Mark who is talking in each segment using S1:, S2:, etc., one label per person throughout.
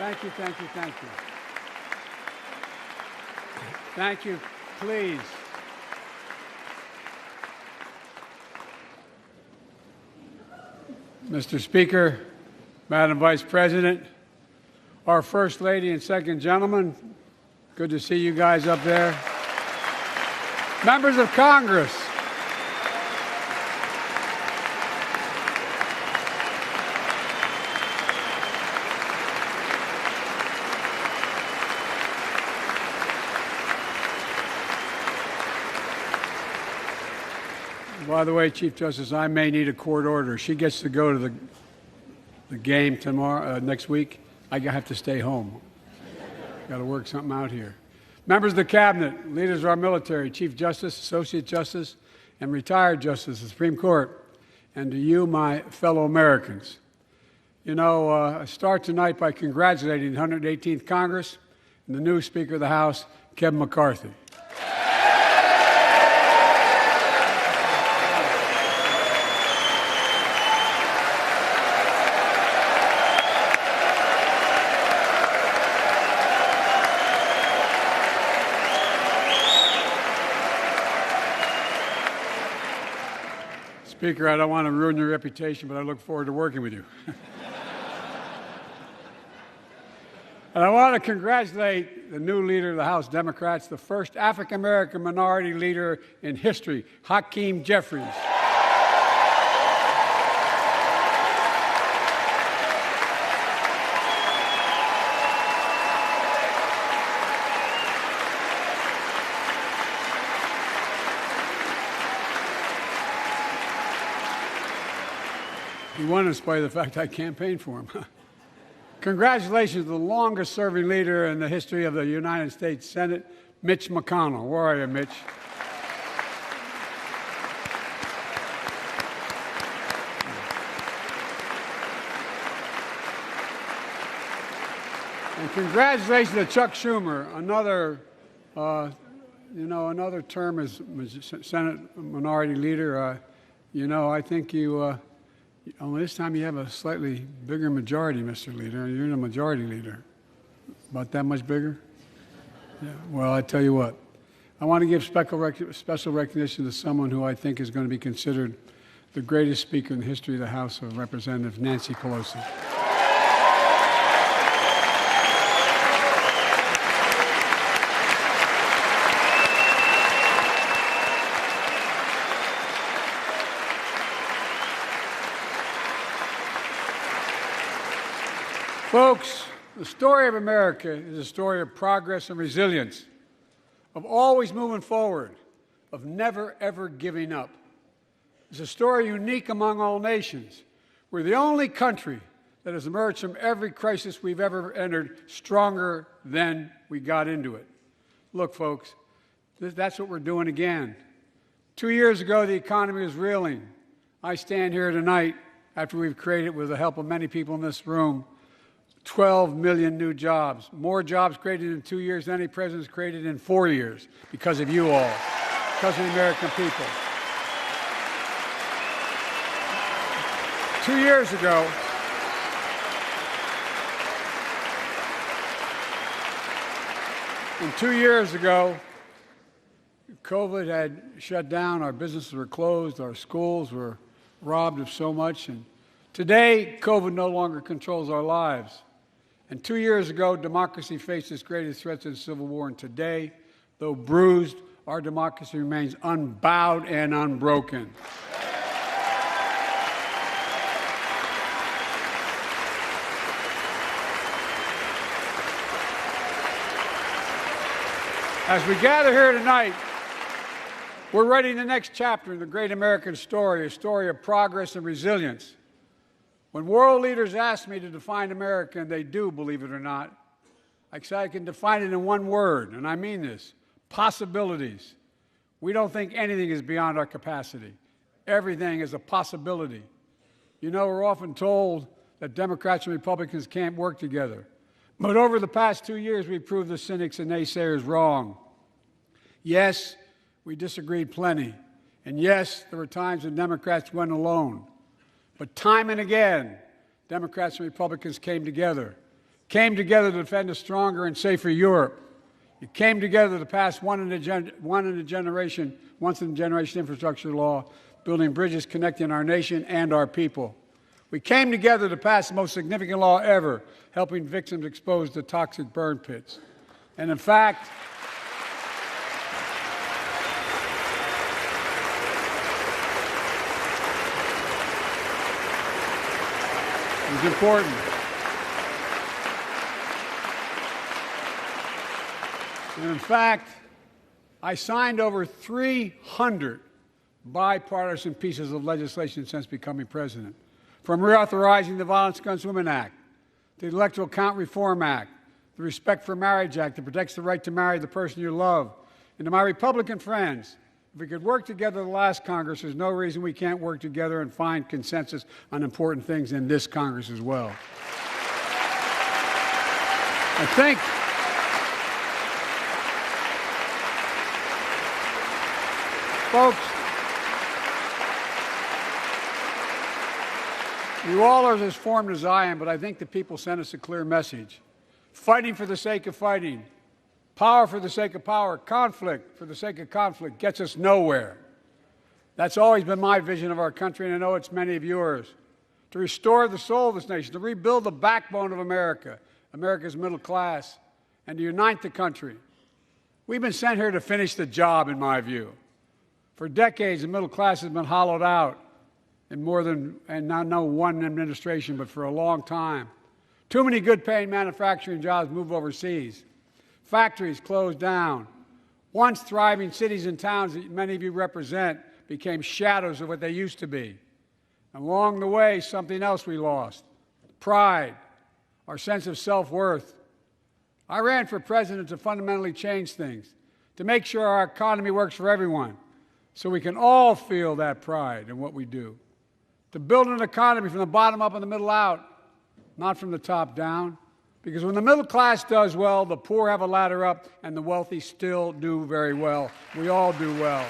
S1: Thank you, thank you, thank you. Thank you, please. Mr. Speaker, Madam Vice President, our First Lady and Second Gentleman, good to see you guys up there. Members of Congress, by the way, Chief Justice, I may need a court order. She gets to go to the game tomorrow, next week. I have to stay home. Got to work something out here. Members of the Cabinet, leaders of our military, Chief Justice, Associate Justice, and retired Justice of the Supreme Court, and to you, my fellow Americans. You know, I start tonight by congratulating the 118th Congress and the new Speaker of the House, Kevin McCarthy. Speaker, I don't want to ruin your reputation, but I look forward to working with you. And I want to congratulate the new leader of the House Democrats, the first African-American minority leader in history, Hakeem Jeffries. He won in spite of the fact I campaigned for him. Congratulations to the longest-serving leader in the history of the United States Senate, Mitch McConnell. Where are you, Mitch? And congratulations to Chuck Schumer, another term as Senate Minority Leader. I think you. Only this time you have a slightly bigger majority, Mr. Leader. You're the majority leader. About that much bigger? Yeah. Well, I tell you what. I want to give special recognition to someone who I think is going to be considered the greatest speaker in the history of the House of Representatives, Nancy Pelosi. Folks, the story of America is a story of progress and resilience, of always moving forward, of never, ever giving up. It's a story unique among all nations. We're the only country that has emerged from every crisis we've ever entered stronger than we got into it. Look, folks, that's what we're doing again. 2 years ago, the economy was reeling. I stand here tonight after we've created, with the help of many people in this room, 12 million new jobs, more jobs created in 2 years than any president's created in 4 years, because of you all, because of the American people. 2 years ago, COVID had shut down, our businesses were closed, our schools were robbed of so much, and today, COVID no longer controls our lives. And 2 years ago, democracy faced its greatest threats in civil war. And today, though bruised, our democracy remains unbowed and unbroken. As we gather here tonight, we're writing the next chapter in the great American story, a story of progress and resilience. When world leaders ask me to define America, and they do, believe it or not, I say I can define it in one word, and I mean this: possibilities. We don't think anything is beyond our capacity. Everything is a possibility. You know, we're often told that Democrats and Republicans can't work together. But over the past 2 years, we've proved the cynics and naysayers wrong. Yes, we disagreed plenty. And yes, there were times when Democrats went alone. But time and again, Democrats and Republicans came together, came together to defend a stronger and safer Europe. You came together to pass once-in-a-generation infrastructure law, building bridges connecting our nation and our people. We came together to pass the most significant law ever, helping victims exposed to toxic burn pits. And in fact, it was important. And in fact, I signed over 300 bipartisan pieces of legislation since becoming president, from reauthorizing the Violence Against Women Act, the Electoral Count Reform Act, the Respect for Marriage Act that protects the right to marry the person you love. And to my Republican friends, if we could work together the last Congress, there's no reason we can't work together and find consensus on important things in this Congress as well. I think folks, you all are as formed as I am, but I think the people sent us a clear message. Fighting for the sake of fighting, power for the sake of power, conflict for the sake of conflict gets us nowhere. That's always been my vision of our country, and I know it's many of yours. To restore the soul of this nation, to rebuild the backbone of America, America's middle class, and to unite the country. We've been sent here to finish the job, in my view. For decades, the middle class has been hollowed out in more than, and not no one administration, but for a long time. Too many good-paying manufacturing jobs move overseas. Factories closed down. Once thriving cities and towns that many of you represent became shadows of what they used to be. And along the way, something else we lost: pride, our sense of self-worth. I ran for president to fundamentally change things, to make sure our economy works for everyone, so we can all feel that pride in what we do. To build an economy from the bottom up and the middle out, not from the top down. Because when the middle class does well, the poor have a ladder up, and the wealthy still do very well. We all do well.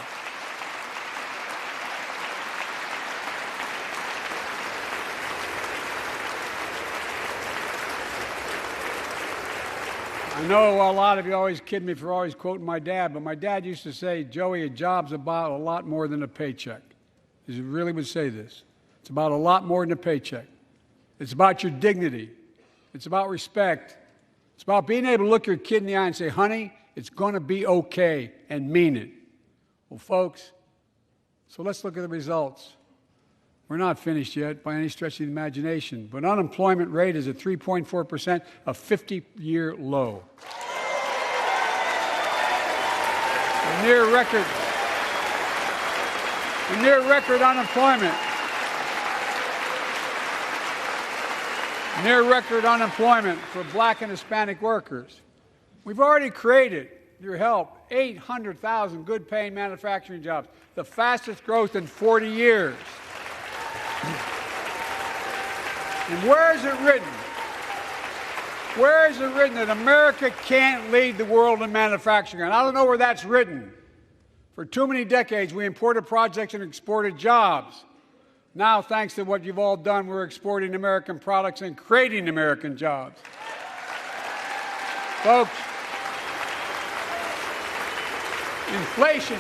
S1: I know a lot of you always kid me for always quoting my dad, but my dad used to say, Joey, a job's about a lot more than a paycheck. He really would say this. It's about a lot more than a paycheck. It's about your dignity. It's about respect. It's about being able to look your kid in the eye and say, honey, it's going to be okay, and mean it. Well, folks, so let's look at the results. We're not finished yet by any stretch of the imagination, but unemployment rate is at 3.4%, a 50-year low. A near record unemployment. Near record unemployment for black and Hispanic workers. We've already created, with your help, 800,000 good-paying manufacturing jobs, the fastest growth in 40 years. And where is it written? Where is it written that America can't lead the world in manufacturing? And I don't know where that's written. For too many decades, we imported projects and exported jobs. Now, thanks to what you've all done, we're exporting American products and creating American jobs. Folks, inflation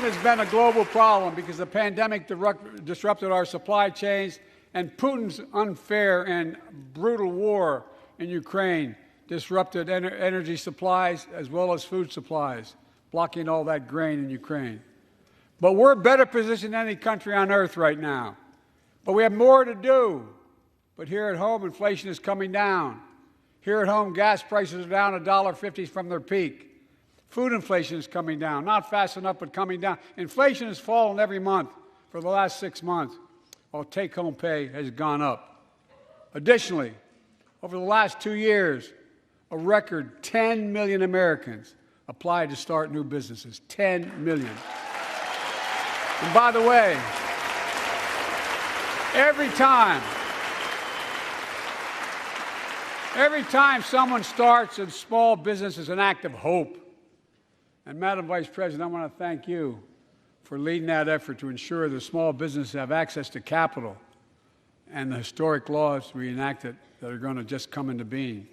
S1: has been a global problem because the pandemic disrupted our supply chains, and Putin's unfair and brutal war in Ukraine disrupted energy supplies as well as food supplies, blocking all that grain in Ukraine. But we're better positioned than any country on earth right now. But we have more to do. But here at home, inflation is coming down. Here at home, gas prices are down $1.50 from their peak. Food inflation is coming down, not fast enough, but coming down. Inflation has fallen every month for the last 6 months, while take-home pay has gone up. Additionally, over the last 2 years, a record 10 million Americans applied to start new businesses. 10 million. And by the way, every time someone starts a small business is an act of hope. And Madam Vice President, I want to thank you for leading that effort to ensure that small businesses have access to capital, and the historic laws we enacted that are going to just come into being.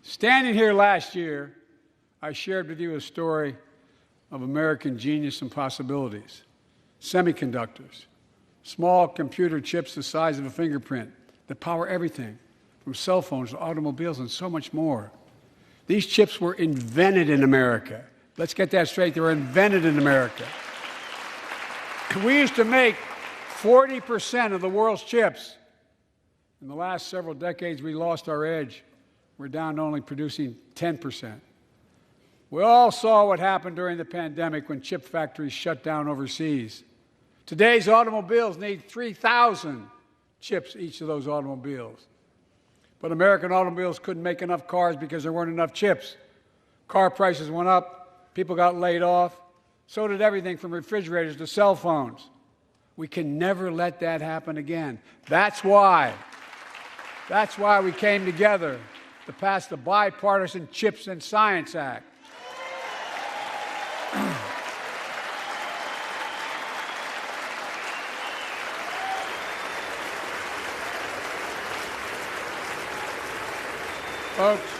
S1: Standing here last year, I shared with you a story of American genius and possibilities. Semiconductors, small computer chips the size of a fingerprint that power everything, from cell phones to automobiles and so much more. These chips were invented in America. Let's get that straight. They were invented in America. We used to make 40% of the world's chips. In the last several decades, we lost our edge. We're down to only producing 10%. We all saw what happened during the pandemic when chip factories shut down overseas. Today's automobiles need 3,000 chips, each of those automobiles. But American automobiles couldn't make enough cars because there weren't enough chips. Car prices went up, people got laid off. So did everything from refrigerators to cell phones. We can never let that happen again. That's why we came together to pass the Bipartisan Chips and Science Act. Folks,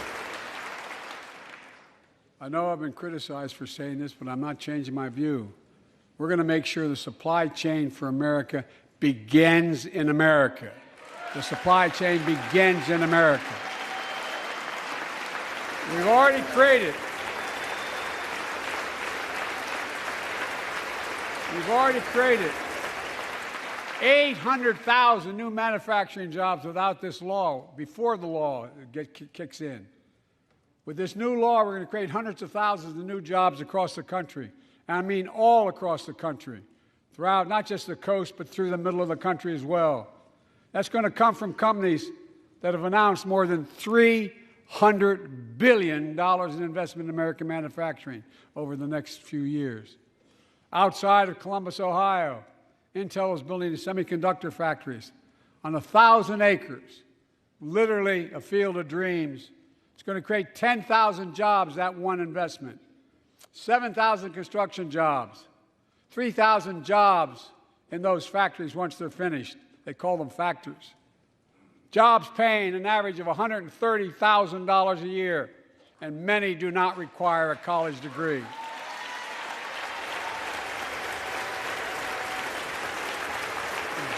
S1: I know I've been criticized for saying this, but I'm not changing my view. We're going to make sure the supply chain for America begins in America. The supply chain begins in America. We've already created 800,000 new manufacturing jobs without this law, before the law kicks in. With this new law, we're going to create hundreds of thousands of new jobs across the country. And I mean all across the country, throughout not just the coast, but through the middle of the country as well. That's going to come from companies that have announced more than $300 billion in investment in American manufacturing over the next few years. Outside of Columbus, Ohio, Intel is building semiconductor factories on 1,000 acres, literally a field of dreams. It's going to create 10,000 jobs, that one investment, 7,000 construction jobs, 3,000 jobs in those factories once they're finished. They call them factories. Jobs paying an average of $130,000 a year, and many do not require a college degree.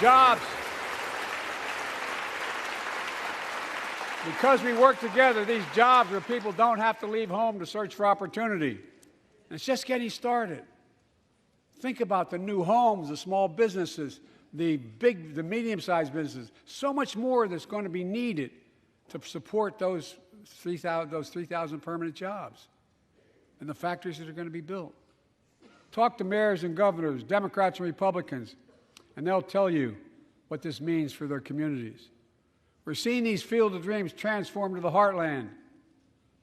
S1: Jobs. Because we work together, these jobs where people don't have to leave home to search for opportunity. And it's just getting started. Think about the new homes, the small businesses, the medium-sized businesses. So much more that's going to be needed to support those 3,000 permanent jobs and the factories that are going to be built. Talk to mayors and governors, Democrats and Republicans, and they'll tell you what this means for their communities. We're seeing these field of dreams transform to the heartland.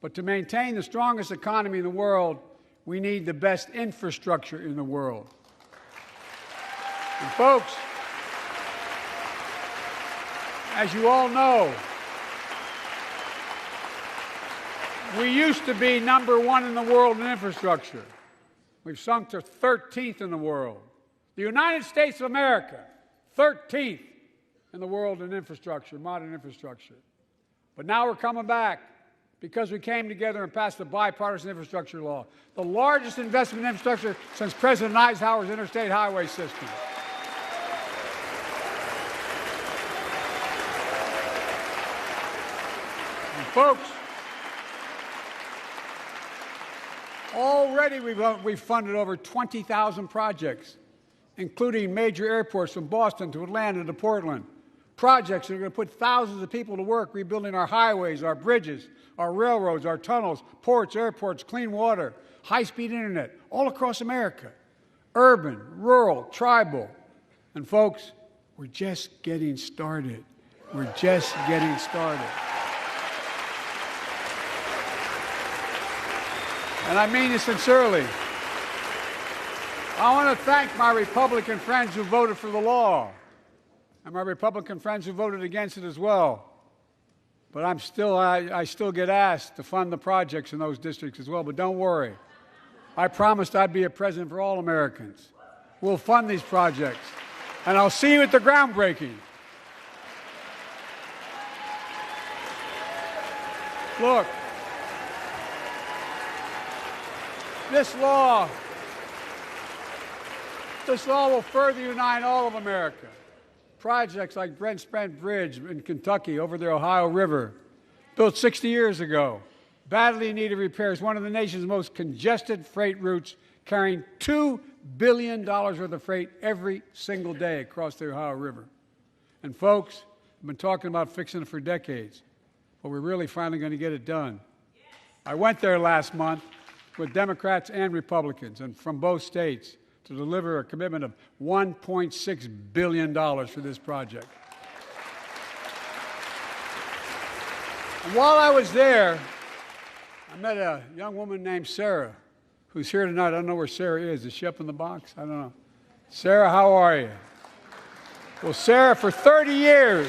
S1: But to maintain the strongest economy in the world, we need the best infrastructure in the world. And folks, as you all know, we used to be #1 in the world in infrastructure. We've sunk to 13th in the world. The United States of America, 13th in the world in infrastructure, modern infrastructure. But now we're coming back because we came together and passed the bipartisan infrastructure law, the largest investment in infrastructure since President Eisenhower's interstate highway system. And folks, already we've funded over 20,000 projects, including major airports from Boston to Atlanta to Portland. Projects that are going to put thousands of people to work rebuilding our highways, our bridges, our railroads, our tunnels, ports, airports, clean water, high-speed internet, all across America. Urban, rural, tribal. And folks, we're just getting started. We're just getting started. And I mean this sincerely. I want to thank my Republican friends who voted for the law, and my Republican friends who voted against it as well. But I still get asked to fund the projects in those districts as well. But don't worry. I promised I'd be a president for all Americans. We'll fund these projects. And I'll see you at the groundbreaking. Look, this law will further unite all of America. Projects like Brent Spence Bridge in Kentucky over the Ohio River, built 60 years ago, badly needed repairs, one of the nation's most congested freight routes, carrying $2 billion worth of freight every single day across the Ohio River. And folks, I've been talking about fixing it for decades, but we're really finally going to get it done. I went there last month with Democrats and Republicans and from both states to deliver a commitment of $1.6 billion for this project. And while I was there, I met a young woman named Sarah, who's here tonight. I don't know where Sarah is. Is she up in the box? I don't know. Sarah, how are you? Well, Sarah, for 30 years,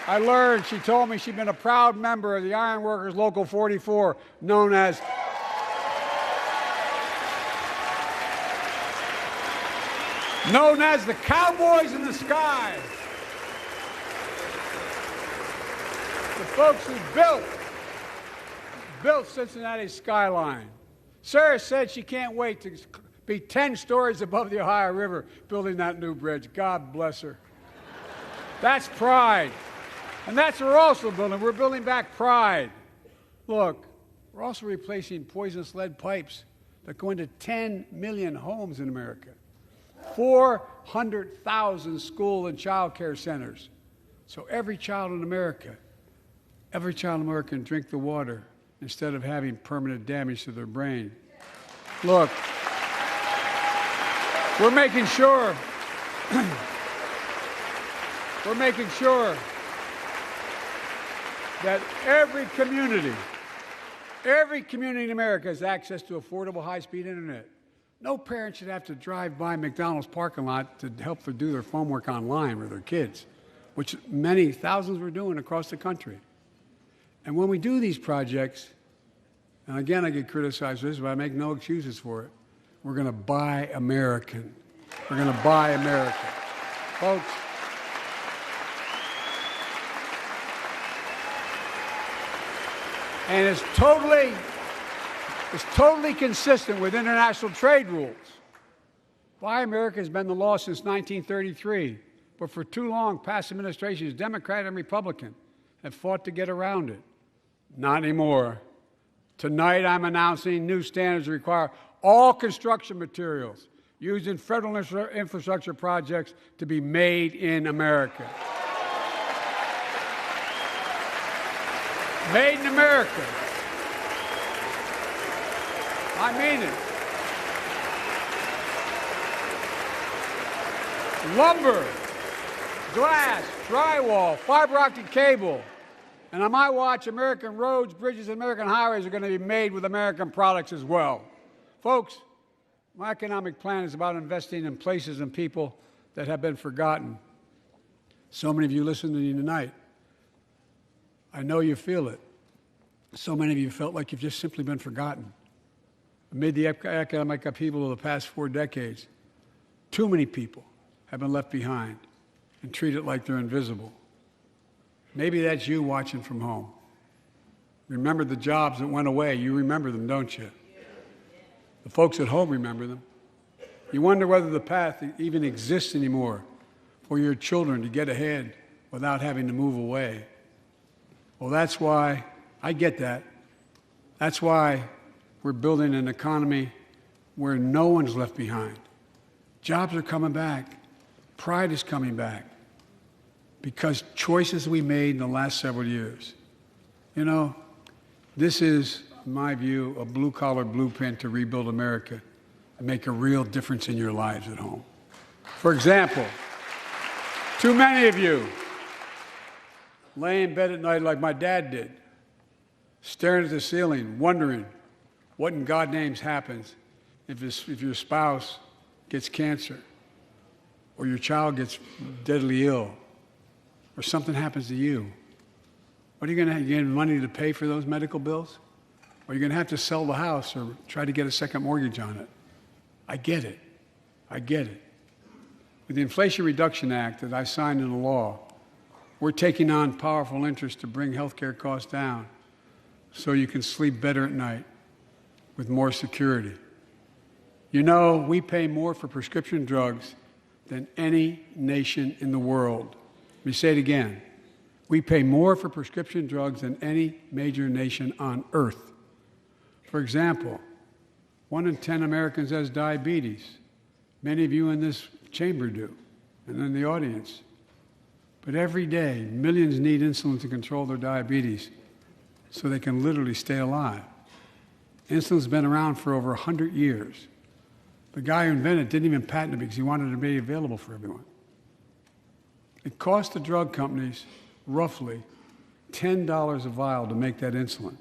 S1: I learned, she told me she'd been a proud member of the Iron Workers Local 44, known as the Cowboys in the Sky. The folks who built Cincinnati's skyline. Sarah said she can't wait to be 10 stories above the Ohio River building that new bridge. God bless her. That's pride. And that's what we're also building. We're building back pride. Look, we're also replacing poisonous lead pipes that go into 10 million homes in America, 400,000 school and child care centers. So every child in America can drink the water instead of having permanent damage to their brain. Look, we're making sure that every community in America has access to affordable high-speed internet. No parent should have to drive by McDonald's parking lot to help them do their homework online with their kids, which many thousands were doing across the country. And when we do these projects, and again I get criticized for this, but I make no excuses for it, we're going to buy American. We're going to buy American. Folks, and it's totally consistent with international trade rules. Buy America has been the law since 1933, but for too long, past administrations, Democrat and Republican, have fought to get around it. Not anymore. Tonight, I'm announcing new standards that require all construction materials used in federal infrastructure projects to be made in America. Made in America. I mean it. Lumber, glass, drywall, fiber optic cable. And on my watch, American roads, bridges, and American highways are going to be made with American products as well. Folks, my economic plan is about investing in places and people that have been forgotten. So many of you listening to me tonight, I know you feel it. So many of you felt like you've just simply been forgotten. Amid the economic upheaval of the past 4 decades, too many people have been left behind and treated like they're invisible. Maybe that's you watching from home. Remember the jobs that went away. You remember them, don't you? The folks at home remember them. You wonder whether the path even exists anymore for your children to get ahead without having to move away. Well, that's why I get that. That's why we're building an economy where no one's left behind. Jobs are coming back. Pride is coming back. Because choices we made in the last several years. You know, this is, in my view, a blue-collar blueprint to rebuild America and make a real difference in your lives at home. For example, too many of you lay in bed at night like my dad did, staring at the ceiling, wondering what in God's name happens if your spouse gets cancer or your child gets deadly ill, or something happens to you. What are you going to have? You get money to pay for those medical bills? Or are you going to have to sell the house or try to get a second mortgage on it? I get it. I get it. With the Inflation Reduction Act that I signed into law, We're taking on powerful interests to bring healthcare costs down so you can sleep better at night with more security. You know, we pay more for prescription drugs than any nation in the world. Let me say it again. We pay more for prescription drugs than any major nation on earth. For example, 1 in 10 Americans has diabetes. Many of you in this chamber do, and in the audience. But every day, millions need insulin to control their diabetes so they can literally stay alive. Insulin's been around for over 100 years. The guy who invented it didn't even patent it because he wanted it to be available for everyone. It cost the drug companies roughly $10 a vial to make that insulin.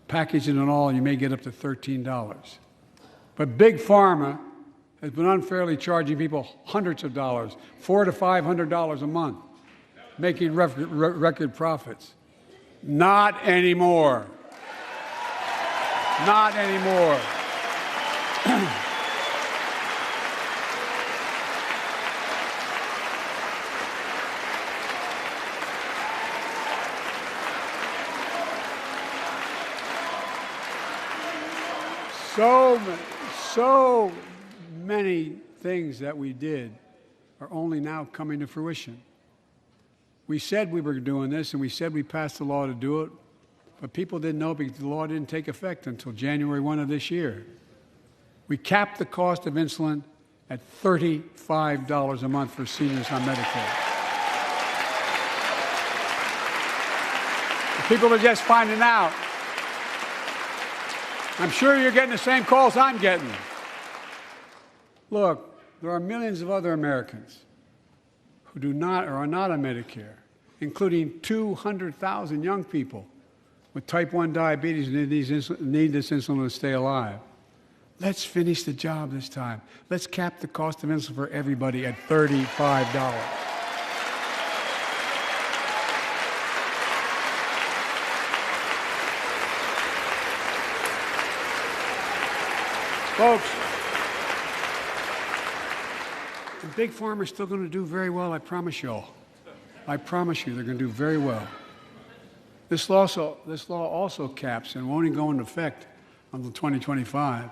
S1: Packaging and all, you may get up to $13. But Big Pharma has been unfairly charging people hundreds of dollars, $400 to $500 a month, making record profits. Not anymore. Not anymore. So many things that we did are only now coming to fruition. We said we were doing this, and we said we passed a law to do it, but people didn't know because the law didn't take effect until January 1 of this year. We capped the cost of insulin at $35 a month for seniors on Medicare. People are just finding out. I'm sure you're getting the same calls I'm getting. Look, there are millions of other Americans who do not or are not on Medicare, including 200,000 young people with type 1 diabetes who need this insulin to stay alive. Let's finish the job this time. Let's cap the cost of insulin for everybody at $35. Folks, and Big Pharma is still going to do very well, I promise you all. I promise you they're going to do very well. This law also caps and won't even go into effect until 2025.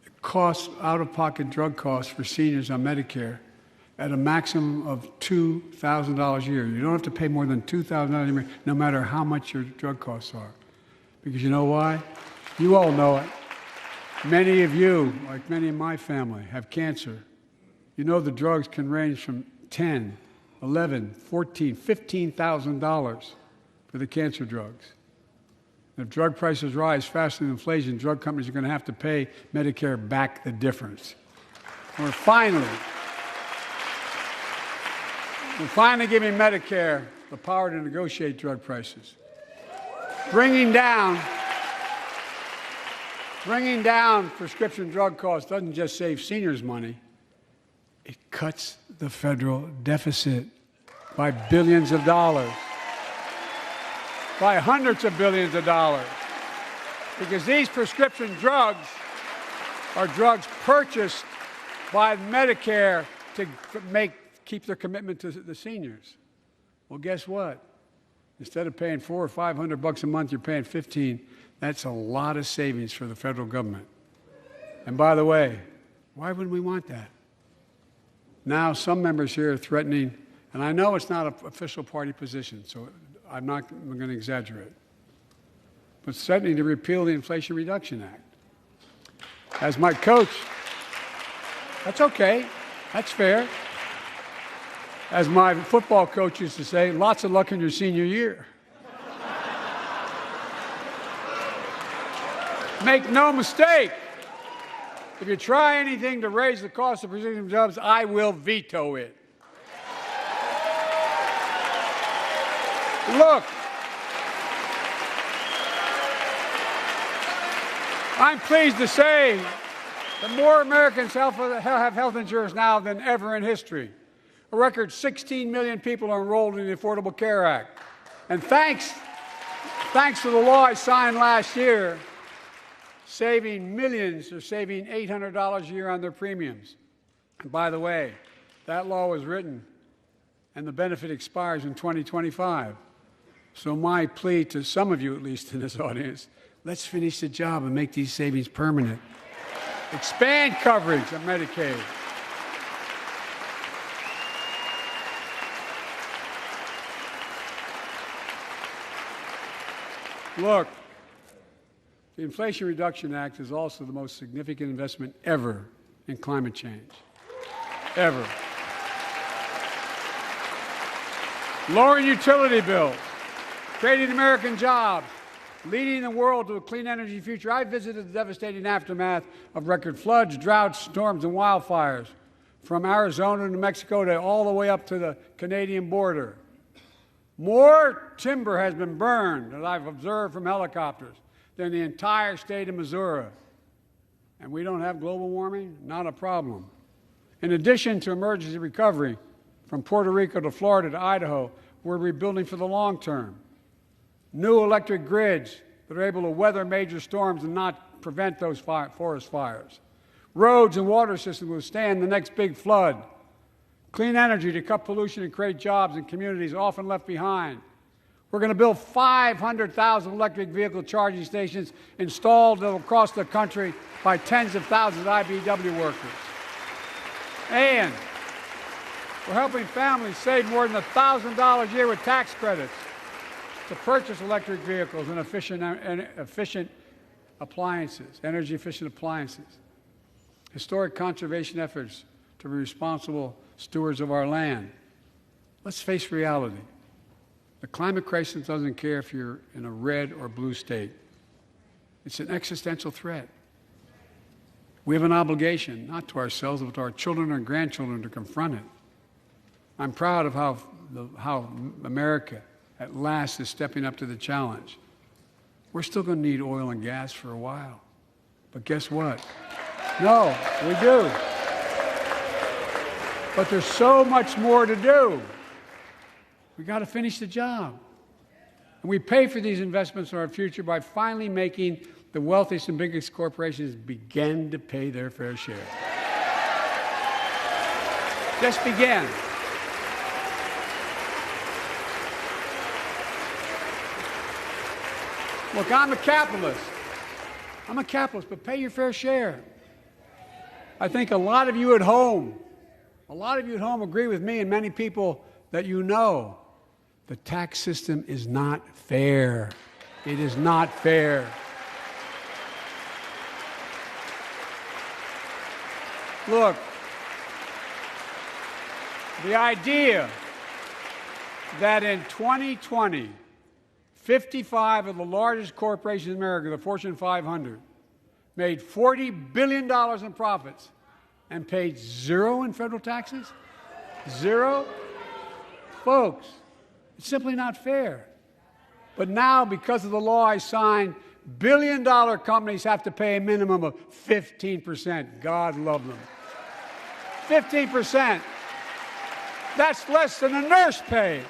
S1: It costs out-of-pocket drug costs for seniors on Medicare at a maximum of $2,000 a year. You don't have to pay more than $2,000 a year, no matter how much your drug costs are. Because you know why? You all know it. Many of you, like many in my family, have cancer. You know the drugs can range from $10,000, $11,000, $14,000, $15,000 for the cancer drugs. And if drug prices rise faster than inflation, drug companies are going to have to pay Medicare back the difference. And we're finally giving Medicare the power to negotiate drug prices. Bringing down prescription drug costs doesn't just save seniors money, it cuts the federal deficit by billions of dollars, by hundreds of billions of dollars. Because these prescription drugs are drugs purchased by Medicare to keep their commitment to the seniors. Well, guess what? Instead of paying $400 or $500 a month, you're paying $15. That's a lot of savings for the federal government. And by the way, why would we want that? Now some members here are threatening, and I know it's not an official party position, so I'm going to exaggerate, but threatening to repeal the Inflation Reduction Act. As my coach, that's okay, that's fair. As my football coach used to say, lots of luck in your senior year. Make no mistake, if you try anything to raise the cost of prescription drugs, I will veto it. Look, I'm pleased to say that more Americans have health insurance now than ever in history. A record 16 million people are enrolled in the Affordable Care Act. And thanks to the law I signed last year, saving millions are saving $800 a year on their premiums. And by the way, that law was written and the benefit expires in 2025. So my plea to some of you, at least in this audience, let's finish the job and make these savings permanent. Expand coverage of Medicaid. Look, the Inflation Reduction Act is also the most significant investment ever in climate change. Ever. Lowering utility bills, creating American jobs, leading the world to a clean energy future. I visited the devastating aftermath of record floods, droughts, storms, and wildfires from Arizona to Mexico to all the way up to the Canadian border. More timber has been burned, as I've observed from helicopters, than the entire state of Missouri. And we don't have global warming? Not a problem. In addition to emergency recovery, from Puerto Rico to Florida to Idaho, we're rebuilding for the long term. New electric grids that are able to weather major storms and not prevent those forest fires. Roads and water systems withstand the next big flood. Clean energy to cut pollution and create jobs in communities often left behind. We're going to build 500,000 electric vehicle charging stations installed across the country by tens of thousands of IBEW workers. And we're helping families save more than $1,000 a year with tax credits to purchase electric vehicles and efficient appliances, energy-efficient appliances. Historic conservation efforts to be responsible stewards of our land. Let's face reality. The climate crisis doesn't care if you're in a red or blue state. It's an existential threat. We have an obligation, not to ourselves, but to our children and grandchildren, to confront it. I'm proud of how America, at last, is stepping up to the challenge. We're still going to need oil and gas for a while. But guess what? No, we do. But there's so much more to do. We've got to finish the job. And we pay for these investments in our future by finally making the wealthiest and biggest corporations begin to pay their fair share. Just begin. Look, I'm a capitalist. But pay your fair share. I think a lot of you at home agree with me and many people that you know. The tax system is not fair. It is not fair. Look, the idea that in 2020, 55 of the largest corporations in America, the Fortune 500, made $40 billion in profits and paid zero in federal taxes? Zero? Folks, it's simply not fair. But now, because of the law I signed, billion-dollar companies have to pay a minimum of 15%. God love them. 15%. That's less than a nurse pays.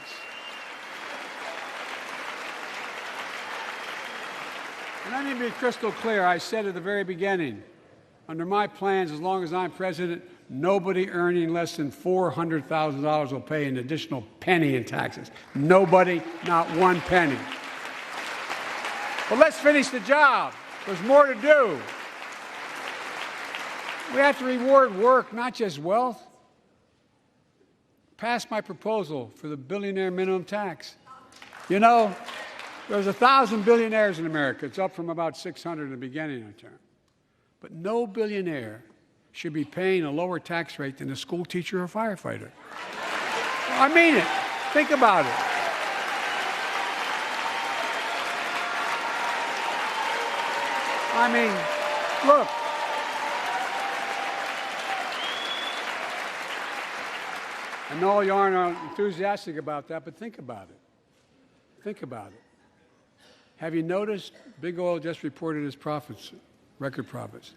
S1: And let me be crystal clear. I said at the very beginning, under my plans, as long as I'm president, nobody earning less than $400,000 will pay an additional penny in taxes. Nobody, not one penny. But let's finish the job. There's more to do. We have to reward work, not just wealth. Pass my proposal for the billionaire minimum tax. You know, there's 1,000 billionaires in America. It's up from about 600 in the beginning of the term. But no billionaire should be paying a lower tax rate than a school teacher or firefighter. I mean it. Think about it. I mean, look. I know you aren't enthusiastic about that, but think about it. Think about it. Have you noticed Big Oil just reported its profits, record profits?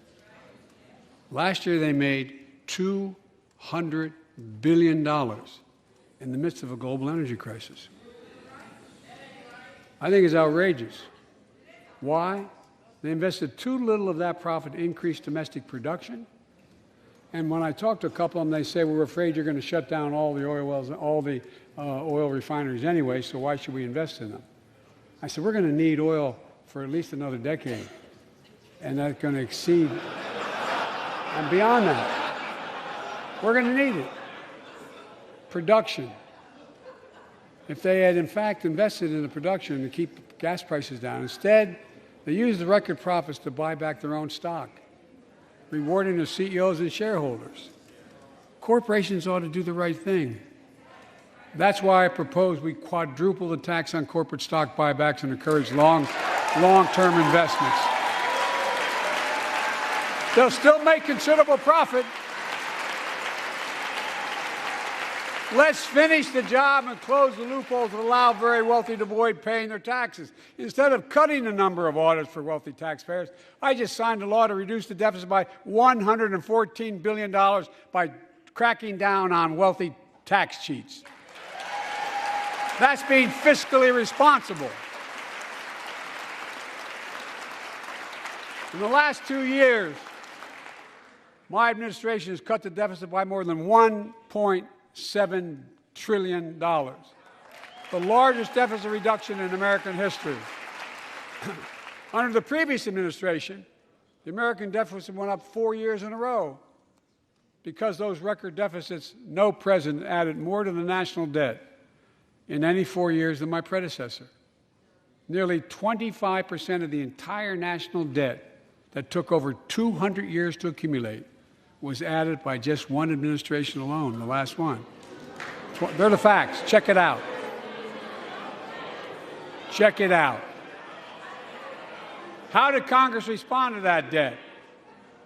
S1: Last year they made $200 billion in the midst of a global energy crisis. I think it's outrageous. Why? They invested too little of that profit to increase domestic production And when I talk to a couple of them, they say, we're afraid you're going to shut down all the oil wells, all the oil refineries anyway, so why should we invest in them? I said, we're going to need oil for at least another decade, and that's going to exceed and beyond that. We're going to need it. Production. If they had, in fact, invested in the production to keep gas prices down, instead, they used the record profits to buy back their own stock, rewarding their CEOs and shareholders. Corporations ought to do the right thing. That's why I propose we quadruple the tax on corporate stock buybacks and encourage long-term investments. They'll still make considerable profit. Let's finish the job and close the loopholes that allow very wealthy to avoid paying their taxes. Instead of cutting the number of audits for wealthy taxpayers, I just signed a law to reduce the deficit by $114 billion by cracking down on wealthy tax cheats. That's being fiscally responsible. In the last 2 years, my administration has cut the deficit by more than $1.7 trillion, the largest deficit reduction in American history. Under the previous administration, the American deficit went up 4 years in a row. Because those record deficits, no president added more to the national debt in any 4 years than my predecessor. Nearly 25% of the entire national debt that took over 200 years to accumulate was added by just one administration alone, the last one. They're the facts. Check it out. Check it out. How did Congress respond to that debt?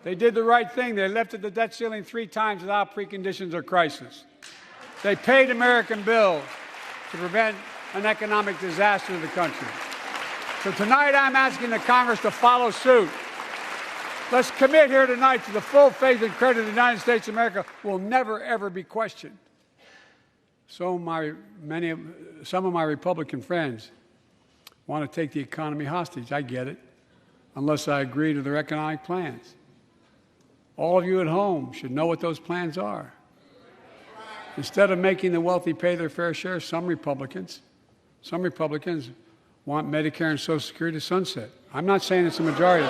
S1: They did the right thing. They lifted the debt ceiling 3 times without preconditions or crisis. They paid American bills to prevent an economic disaster to the country. So tonight I'm asking the Congress to follow suit. Let's commit here tonight to the full faith and credit of the United States of America will never, ever be questioned. Some of my Republican friends want to take the economy hostage. I get it, unless I agree to their economic plans. All of you at home should know what those plans are. Instead of making the wealthy pay their fair share, some Republicans want Medicare and Social Security to sunset. I'm not saying it's a majority.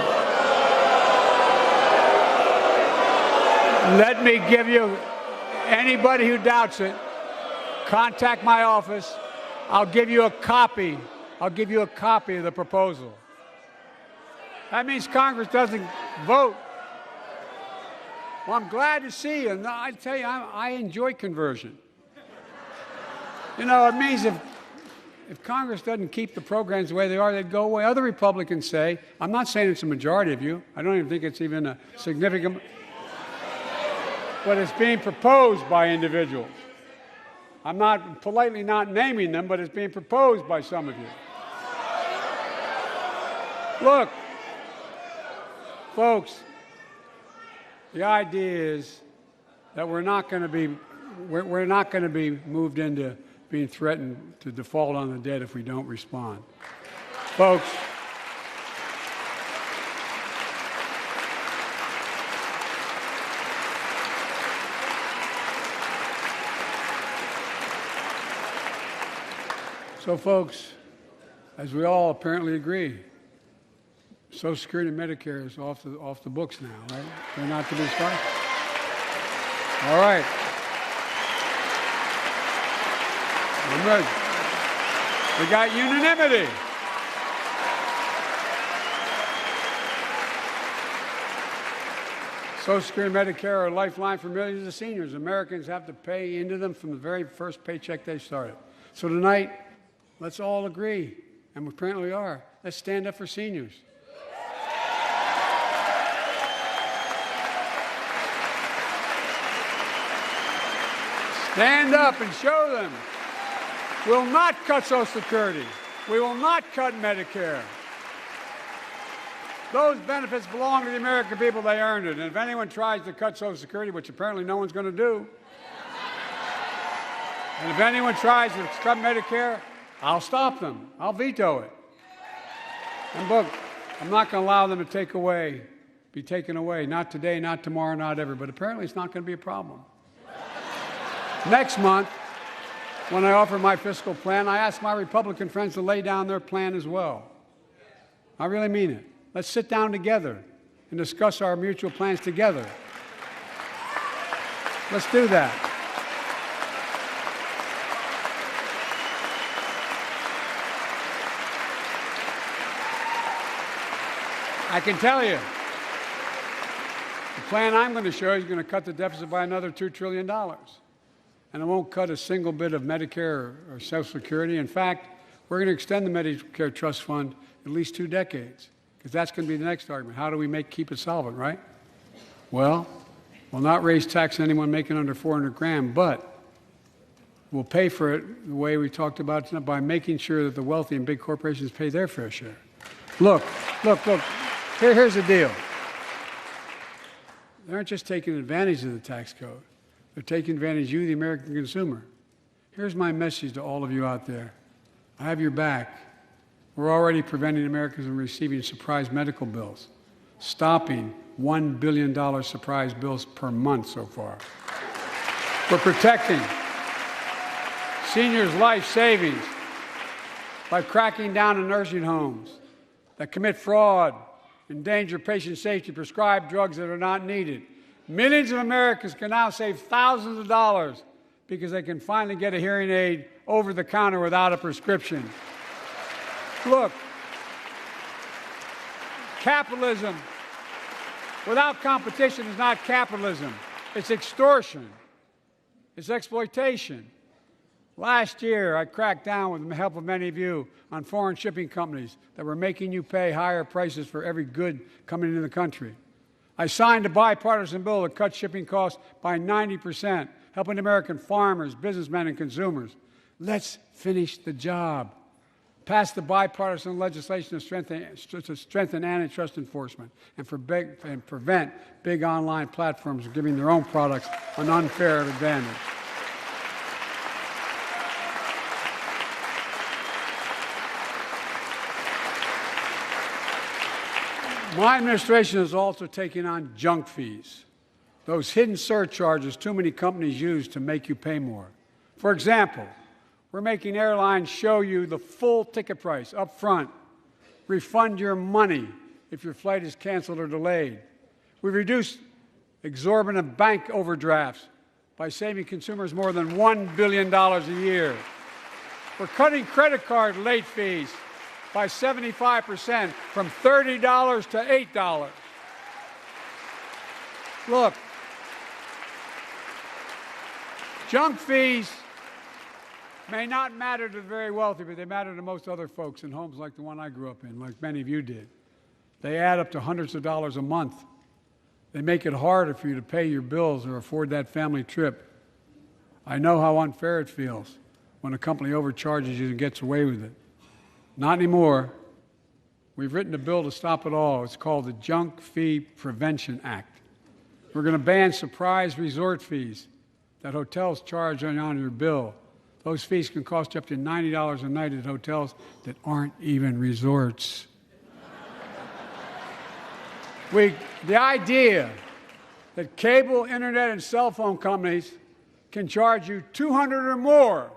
S1: Let me give you, anybody who doubts it, contact my office. I'll give you a copy. I'll give you a copy of the proposal. That means Congress doesn't vote. Well, I'm glad to see you. And I tell you, I enjoy conversion. You know, it means if Congress doesn't keep the programs the way they are, they'd go away. Other Republicans say, I'm not saying it's a majority of you. I don't even think it's even a significant, but it's being proposed by individuals. I'm not politely not naming them, but it's being proposed by some of you. Look, folks, the idea is that we're not going to be moved into being threatened to default on the debt if we don't respond. Folks, as we all apparently agree, Social Security and Medicare is off the books now, right? They're not to be spent. All right. I'm ready. We got unanimity. Social Security and Medicare are a lifeline for millions of seniors. Americans have to pay into them from the very first paycheck they started. So tonight, let's all agree, and we apparently are. Let's stand up for seniors. Stand up and show them. We'll not cut Social Security. We will not cut Medicare. Those benefits belong to the American people. They earned it. And if anyone tries to cut Social Security, which apparently no one's going to do, and if anyone tries to cut Medicare, I'll stop them. I'll veto it. And look, I'm not going to allow them to take away be taken away. Not today, not tomorrow, not ever. But apparently it's not going to be a problem. Next month, when I offer my fiscal plan, I ask my Republican friends to lay down their plan as well. I really mean it. Let's sit down together and discuss our mutual plans together. Let's do that. I can tell you, the plan I'm going to show you is going to cut the deficit by another $2 trillion. And it won't cut a single bit of Medicare or Social Security. In fact, we're going to extend the Medicare Trust Fund at least 2 decades, because that's going to be the next argument. How do we keep it solvent, right? Well, we'll not raise tax on anyone making under 400 grand, but we'll pay for it the way we talked about tonight, by making sure that the wealthy and big corporations pay their fair share. Look. Here's the deal. They aren't just taking advantage of the tax code. They're taking advantage of you, the American consumer. Here's my message to all of you out there. I have your back. We're already preventing Americans from receiving surprise medical bills, stopping $1 billion surprise bills per month so far. We're protecting seniors' life savings by cracking down on nursing homes that commit fraud, endanger patient safety, prescribe drugs that are not needed. Millions of Americans can now save thousands of dollars because they can finally get a hearing aid over the counter without a prescription. Look, capitalism without competition is not capitalism. It's extortion. It's exploitation. Last year, I cracked down with the help of many of you on foreign shipping companies that were making you pay higher prices for every good coming into the country. I signed a bipartisan bill that cut shipping costs by 90%, helping American farmers, businessmen, and consumers. Let's finish the job. Pass the bipartisan legislation to strengthen antitrust enforcement and prevent big online platforms from giving their own products an unfair advantage. My administration is also taking on junk fees, those hidden surcharges too many companies use to make you pay more. For example, we're making airlines show you the full ticket price up front, refund your money if your flight is canceled or delayed. We've reduced exorbitant bank overdrafts by saving consumers more than $1 billion a year. We're cutting credit card late fees by 75%, from $30 to $8. Look, junk fees may not matter to the very wealthy, but they matter to most other folks in homes like the one I grew up in, like many of you did. They add up to hundreds of dollars a month. They make it harder for you to pay your bills or afford that family trip. I know how unfair it feels when a company overcharges you and gets away with it. Not anymore. We've written a bill to stop it all. It's called the Junk Fee Prevention Act. We're going to ban surprise resort fees that hotels charge on your bill. Those fees can cost you up to $90 a night at hotels that aren't even resorts. The idea that cable, internet, and cell phone companies can charge you $200 or more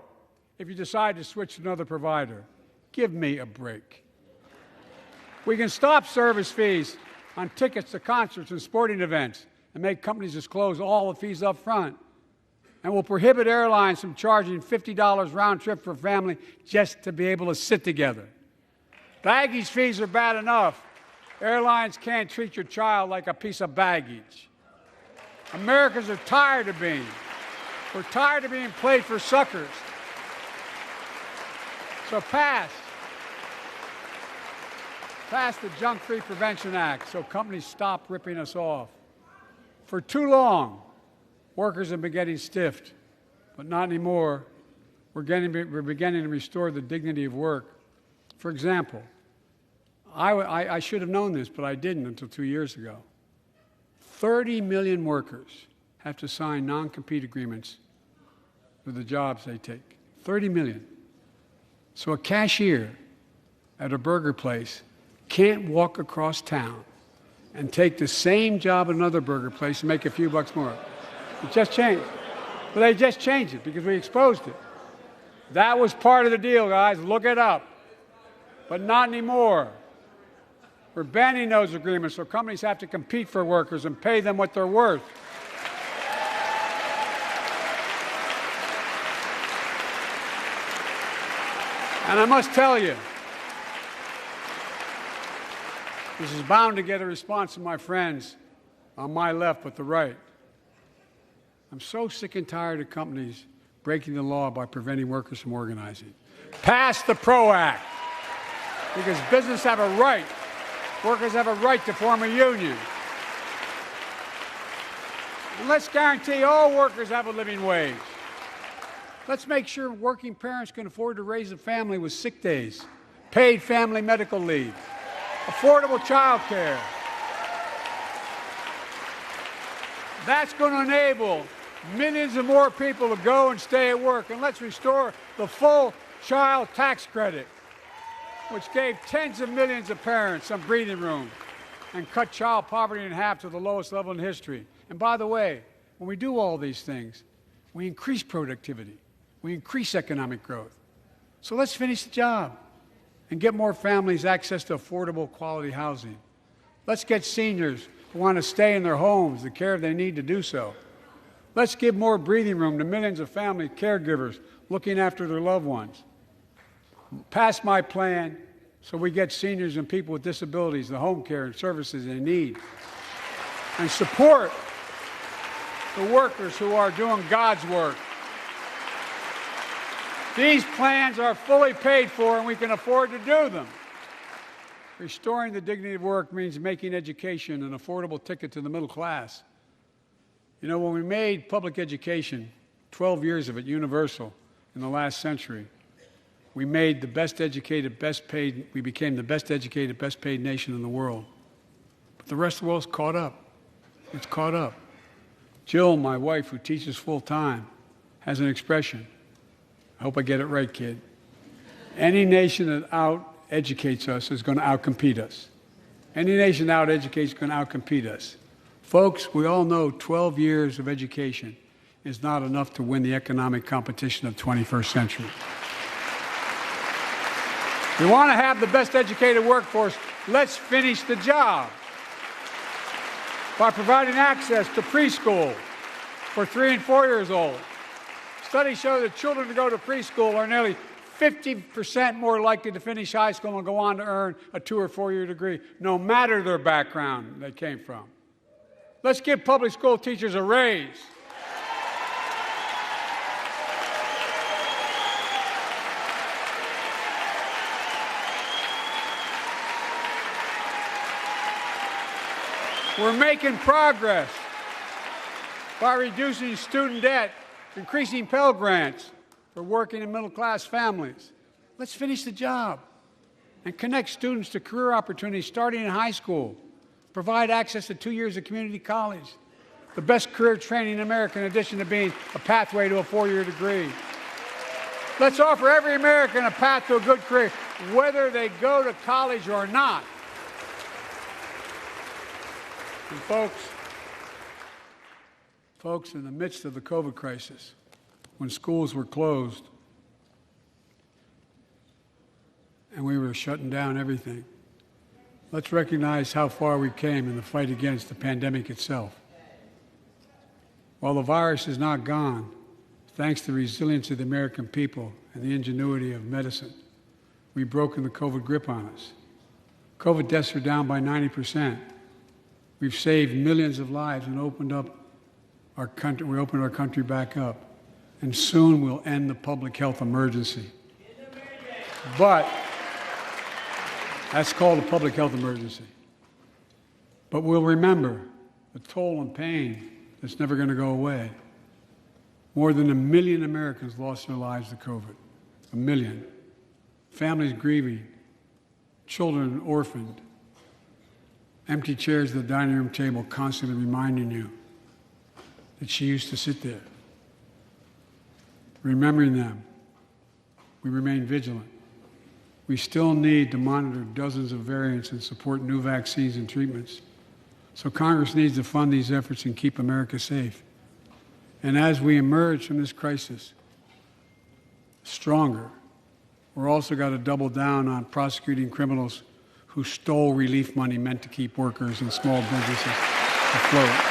S1: if you decide to switch to another provider. Give me a break. We can stop service fees on tickets to concerts and sporting events and make companies disclose all the fees up front. And we'll prohibit airlines from charging $50 round trip for a family just to be able to sit together. Baggage fees are bad enough. Airlines can't treat your child like a piece of baggage. Americans are tired of being. We're tired of being played for suckers. So pass the Junk Fee Prevention Act so companies stop ripping us off. For too long, workers have been getting stiffed, but not anymore. We're beginning to restore the dignity of work. For example, I should have known this, but I didn't until 2 years ago. 30 million workers have to sign non-compete agreements for the jobs they take. 30 million. So a cashier at a burger place can't walk across town and take the same job at another burger place and make a few bucks more. It just changed. But they just changed it because we exposed it. That was part of the deal, guys. Look it up. But not anymore. We're banning those agreements, so companies have to compete for workers and pay them what they're worth. And I must tell you, this is bound to get a response from my friends on my left but the right. I'm so sick and tired of companies breaking the law by preventing workers from organizing. Pass the PRO Act, because business have a right, workers have a right to form a union. And let's guarantee all workers have a living wage. Let's make sure working parents can afford to raise a family with sick days, paid family medical leave, affordable child care. That's going to enable millions of more people to go and stay at work. And let's restore the full child tax credit, which gave tens of millions of parents some breathing room and cut child poverty in half to the lowest level in history. And by the way, when we do all these things, we increase productivity. We increase economic growth. So let's finish the job and get more families access to affordable, quality housing. Let's get seniors who want to stay in their homes the care they need to do so. Let's give more breathing room to millions of family caregivers looking after their loved ones. Pass my plan so we get seniors and people with disabilities the home care and services they need. And support the workers who are doing God's work. These plans are fully paid for and we can afford to do them. Restoring the dignity of work means making education an affordable ticket to the middle class. You know, when we made public education, 12 years of it, universal in the last century, we made the best educated, best paid, we became the best educated, best paid nation in the world. But the rest of the world's caught up. It's caught up. Jill, my wife, who teaches full time, has an expression. I hope I get it right, kid. Any nation that out-educates us is going to out-compete us. Any nation that out-educates is going to out-compete us. Folks, we all know 12 years of education is not enough to win the economic competition of the 21st century. We want to have the best educated workforce. Let's finish the job by providing access to preschool for 3 and 4 years old. Studies show that children who go to preschool are nearly 50% more likely to finish high school and go on to earn a 2- or 4-year degree, no matter their background they came from. Let's give public school teachers a raise. We're making progress by reducing student debt, increasing Pell Grants for working and middle-class families. Let's finish the job and connect students to career opportunities starting in high school. Provide access to 2 years of community college, the best career training in America in addition to being a pathway to a 4-year degree. Let's offer every American a path to a good career, whether they go to college or not. And folks, in the midst of the COVID crisis, when schools were closed and we were shutting down everything, let's recognize how far we came in the fight against the pandemic itself. While the virus is not gone, thanks to the resilience of the American people and the ingenuity of medicine, we've broken the COVID grip on us. COVID deaths are down by 90%. We've saved millions of lives and opened up our country. We opened our country back up, and soon we'll end the public health emergency. But that's called a public health emergency. But we'll remember the toll and pain that's never going to go away. More than 1 million Americans lost their lives to COVID. 1 million. Families grieving, children orphaned, empty chairs at the dining room table constantly reminding you that she used to sit there. Remembering them, we remain vigilant. We still need to monitor dozens of variants and support new vaccines and treatments. So Congress needs to fund these efforts and keep America safe. And as we emerge from this crisis stronger, we're also got to double down on prosecuting criminals who stole relief money meant to keep workers and small businesses afloat.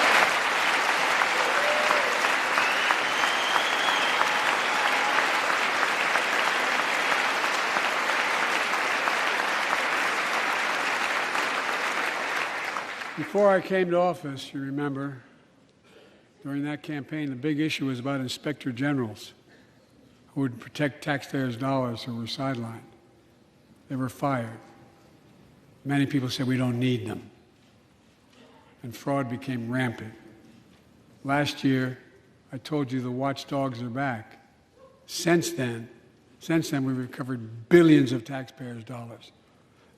S1: Before I came to office, you remember, during that campaign, the big issue was about inspector generals who would protect taxpayers' dollars who were sidelined. They were fired. Many people said we don't need them. And fraud became rampant. Last year, I told you the watchdogs are back. Since then, we've recovered billions of taxpayers' dollars.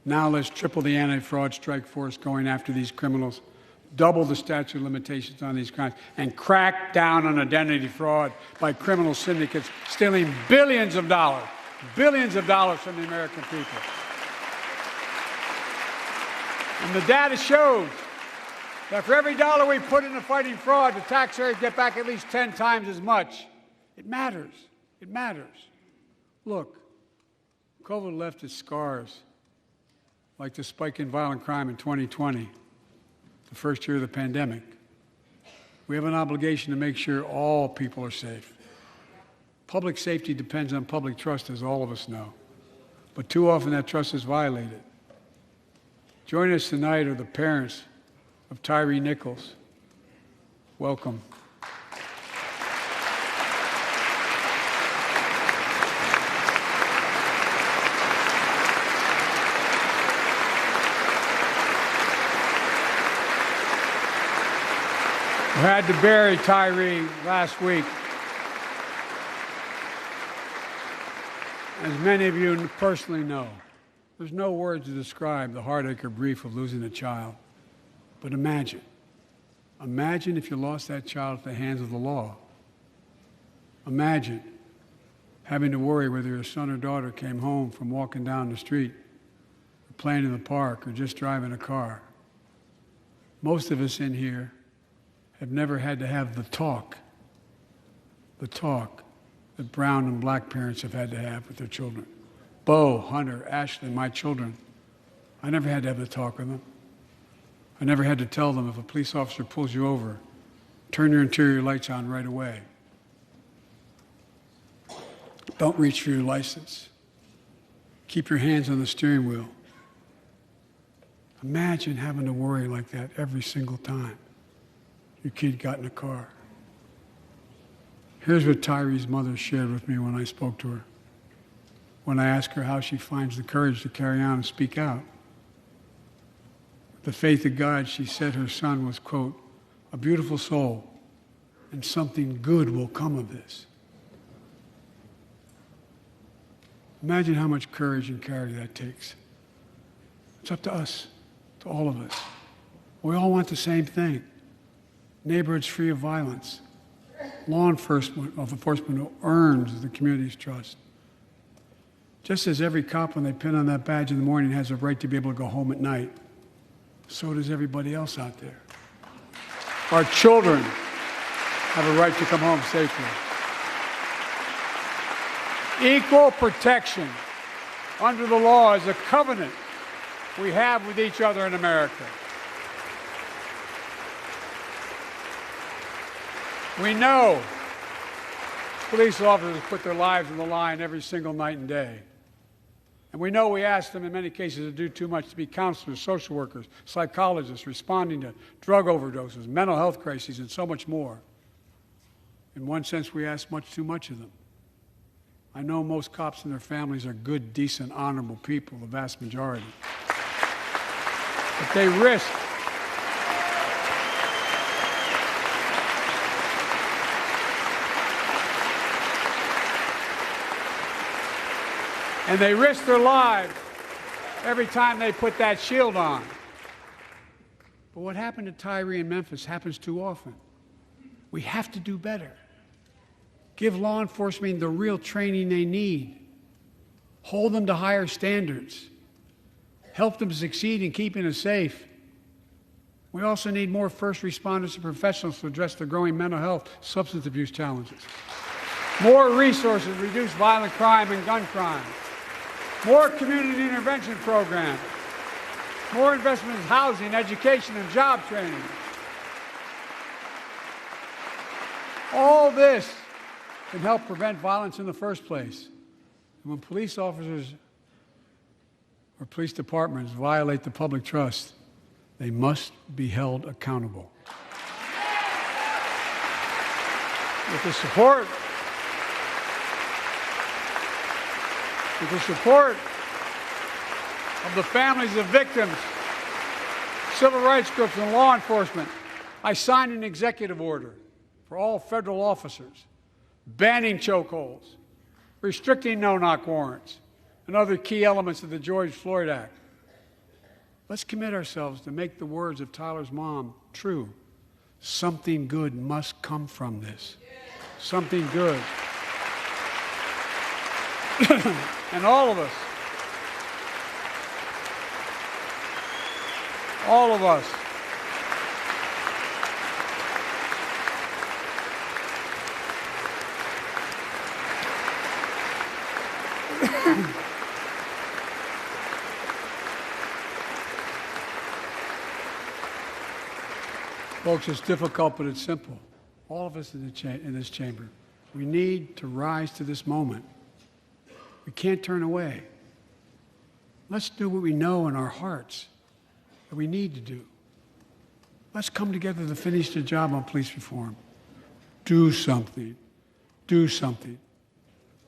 S1: Now let's triple the anti-fraud strike force going after these criminals, double the statute of limitations on these crimes, and crack down on identity fraud by criminal syndicates stealing billions of dollars from the American people. And the data shows that for every dollar we put into fighting fraud, the taxpayers get back at least 10 times as much. It matters. It matters. Look, COVID left its scars, like the spike in violent crime in 2020, the first year of the pandemic. We have an obligation to make sure all people are safe. Public safety depends on public trust, as all of us know. But too often that trust is violated. Joining us tonight are the parents of Tyree Nichols. Welcome. We had to bury Tyree last week. As many of you personally know, there's no words to describe the heartache or grief of losing a child. But imagine if you lost that child at the hands of the law. Imagine having to worry whether your son or daughter came home from walking down the street, or playing in the park, or just driving a car. Most of us in here have never had to have the talk that brown and black parents have had to have with their children. Bo, Hunter, Ashley, my children, I never had to have the talk with them. I never had to tell them if a police officer pulls you over, turn your interior lights on right away. Don't reach for your license. Keep your hands on the steering wheel. Imagine having to worry like that every single time your kid got in a car. Here's what Tyree's mother shared with me when I spoke to her. When I asked her how she finds the courage to carry on and speak out. With the faith of God, she said her son was, quote, a beautiful soul, and something good will come of this. Imagine how much courage and character that takes. It's up to us, to all of us. We all want the same thing. Neighborhoods free of violence. Law enforcement who earns the community's trust. Just as every cop, when they pin on that badge in the morning, has a right to be able to go home at night, so does everybody else out there. Our children have a right to come home safely. Equal protection under the law is a covenant we have with each other in America. We know police officers put their lives on the line every single night and day. And we know we ask them in many cases to do too much, to be counselors, social workers, psychologists, responding to drug overdoses, mental health crises, and so much more. In one sense, we ask much too much of them. I know most cops and their families are good, decent, honorable people, the vast majority. But they risk and they risk their lives every time they put that shield on. But what happened to Tyree in Memphis happens too often. We have to do better. Give law enforcement the real training they need. Hold them to higher standards. Help them succeed in keeping us safe. We also need more first responders and professionals to address the growing mental health, substance abuse challenges. More resources to reduce violent crime and gun crime. More community intervention programs. More investment in housing, education, and job training. All this can help prevent violence in the first place. And when police officers or police departments violate the public trust, they must be held accountable. With the support of the families of victims, civil rights groups, and law enforcement, I signed an executive order for all federal officers, banning chokeholds, restricting no-knock warrants, and other key elements of the George Floyd Act. Let's commit ourselves to make the words of Tyler's mom true. Something good must come from this. Something good. And all of us, folks, it's difficult, but it's simple. All of us in this chamber, we need to rise to this moment. We can't turn away. Let's do what we know in our hearts that we need to do. Let's come together to finish the job on police reform. Do something. Do something.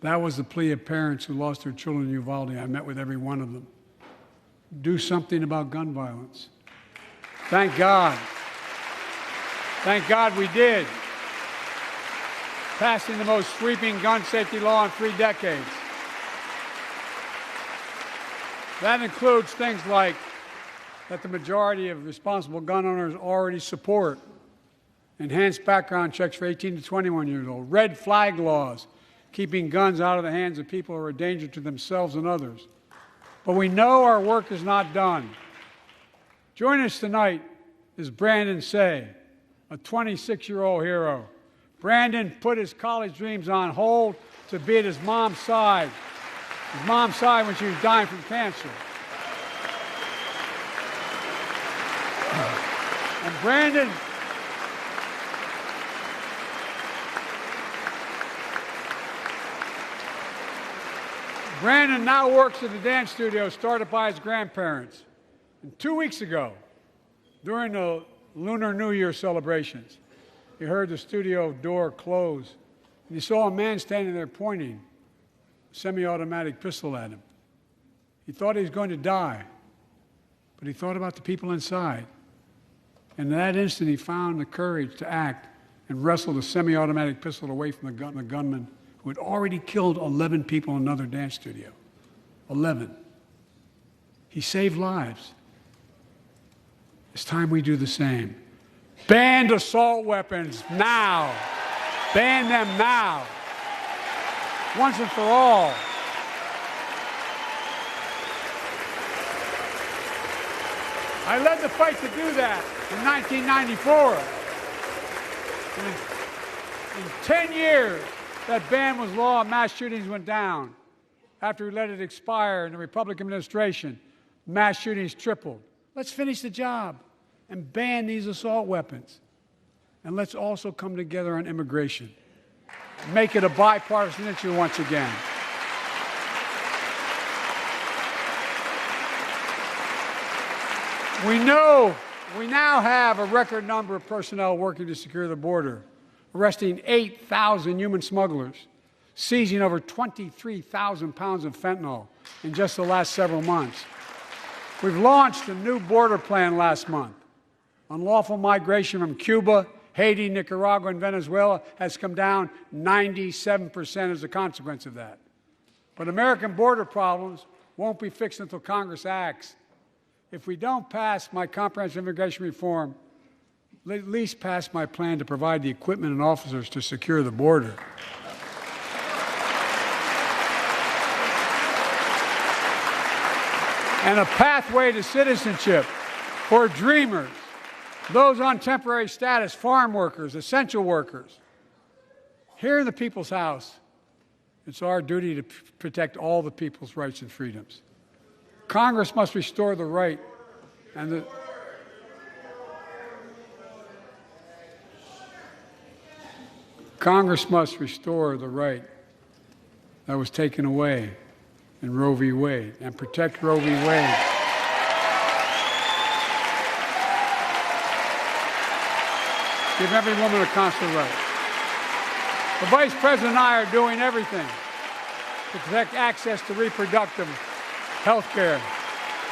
S1: That was the plea of parents who lost their children in Uvalde. I met with every one of them. Do something about gun violence. Thank God. Thank God we did. Passing the most sweeping gun safety law in 3 decades. That includes things like that the majority of responsible gun owners already support, enhanced background checks for 18 to 21 years old, red flag laws, keeping guns out of the hands of people who are a danger to themselves and others. But we know our work is not done. Joining us tonight is Brandon Say, a 26-year-old hero. Brandon put his college dreams on hold to be at his mom's side when she was dying from cancer. And Brandon now works at a dance studio started by his grandparents. And 2 weeks ago, during the Lunar New Year celebrations, he heard the studio door close, and he saw a man standing there pointing a semi-automatic pistol at him. He thought he was going to die, but he thought about the people inside. And in that instant, he found the courage to act and wrestled a semi-automatic pistol away from the gunman who had already killed 11 people in another dance studio. 11. He saved lives. It's time we do the same. Ban assault weapons now. Ban them now. Once and for all. I led the fight to do that in 1994. In 10 years, that ban was law and mass shootings went down. After we let it expire in the Republican administration, mass shootings tripled. Let's finish the job and ban these assault weapons. And let's also come together on immigration. Make it a bipartisan issue once again. We know we now have a record number of personnel working to secure the border, arresting 8,000 human smugglers, seizing over 23,000 pounds of fentanyl in just the last several months. We've launched a new border plan last month. Unlawful migration from Cuba, Haiti, Nicaragua, and Venezuela has come down 97% as a consequence of that. But American border problems won't be fixed until Congress acts. If we don't pass my comprehensive immigration reform, at least pass my plan to provide the equipment and officers to secure the border. And a pathway to citizenship for dreamers those on temporary status, farm workers, essential workers. Here in the People's House, it's our duty to protect all the people's rights and freedoms. Congress must restore the right and the Congress must restore the right that was taken away in Roe v. Wade and protect Roe v. Wade. Give every woman a constitutional right. The Vice President and I are doing everything to protect access to reproductive health care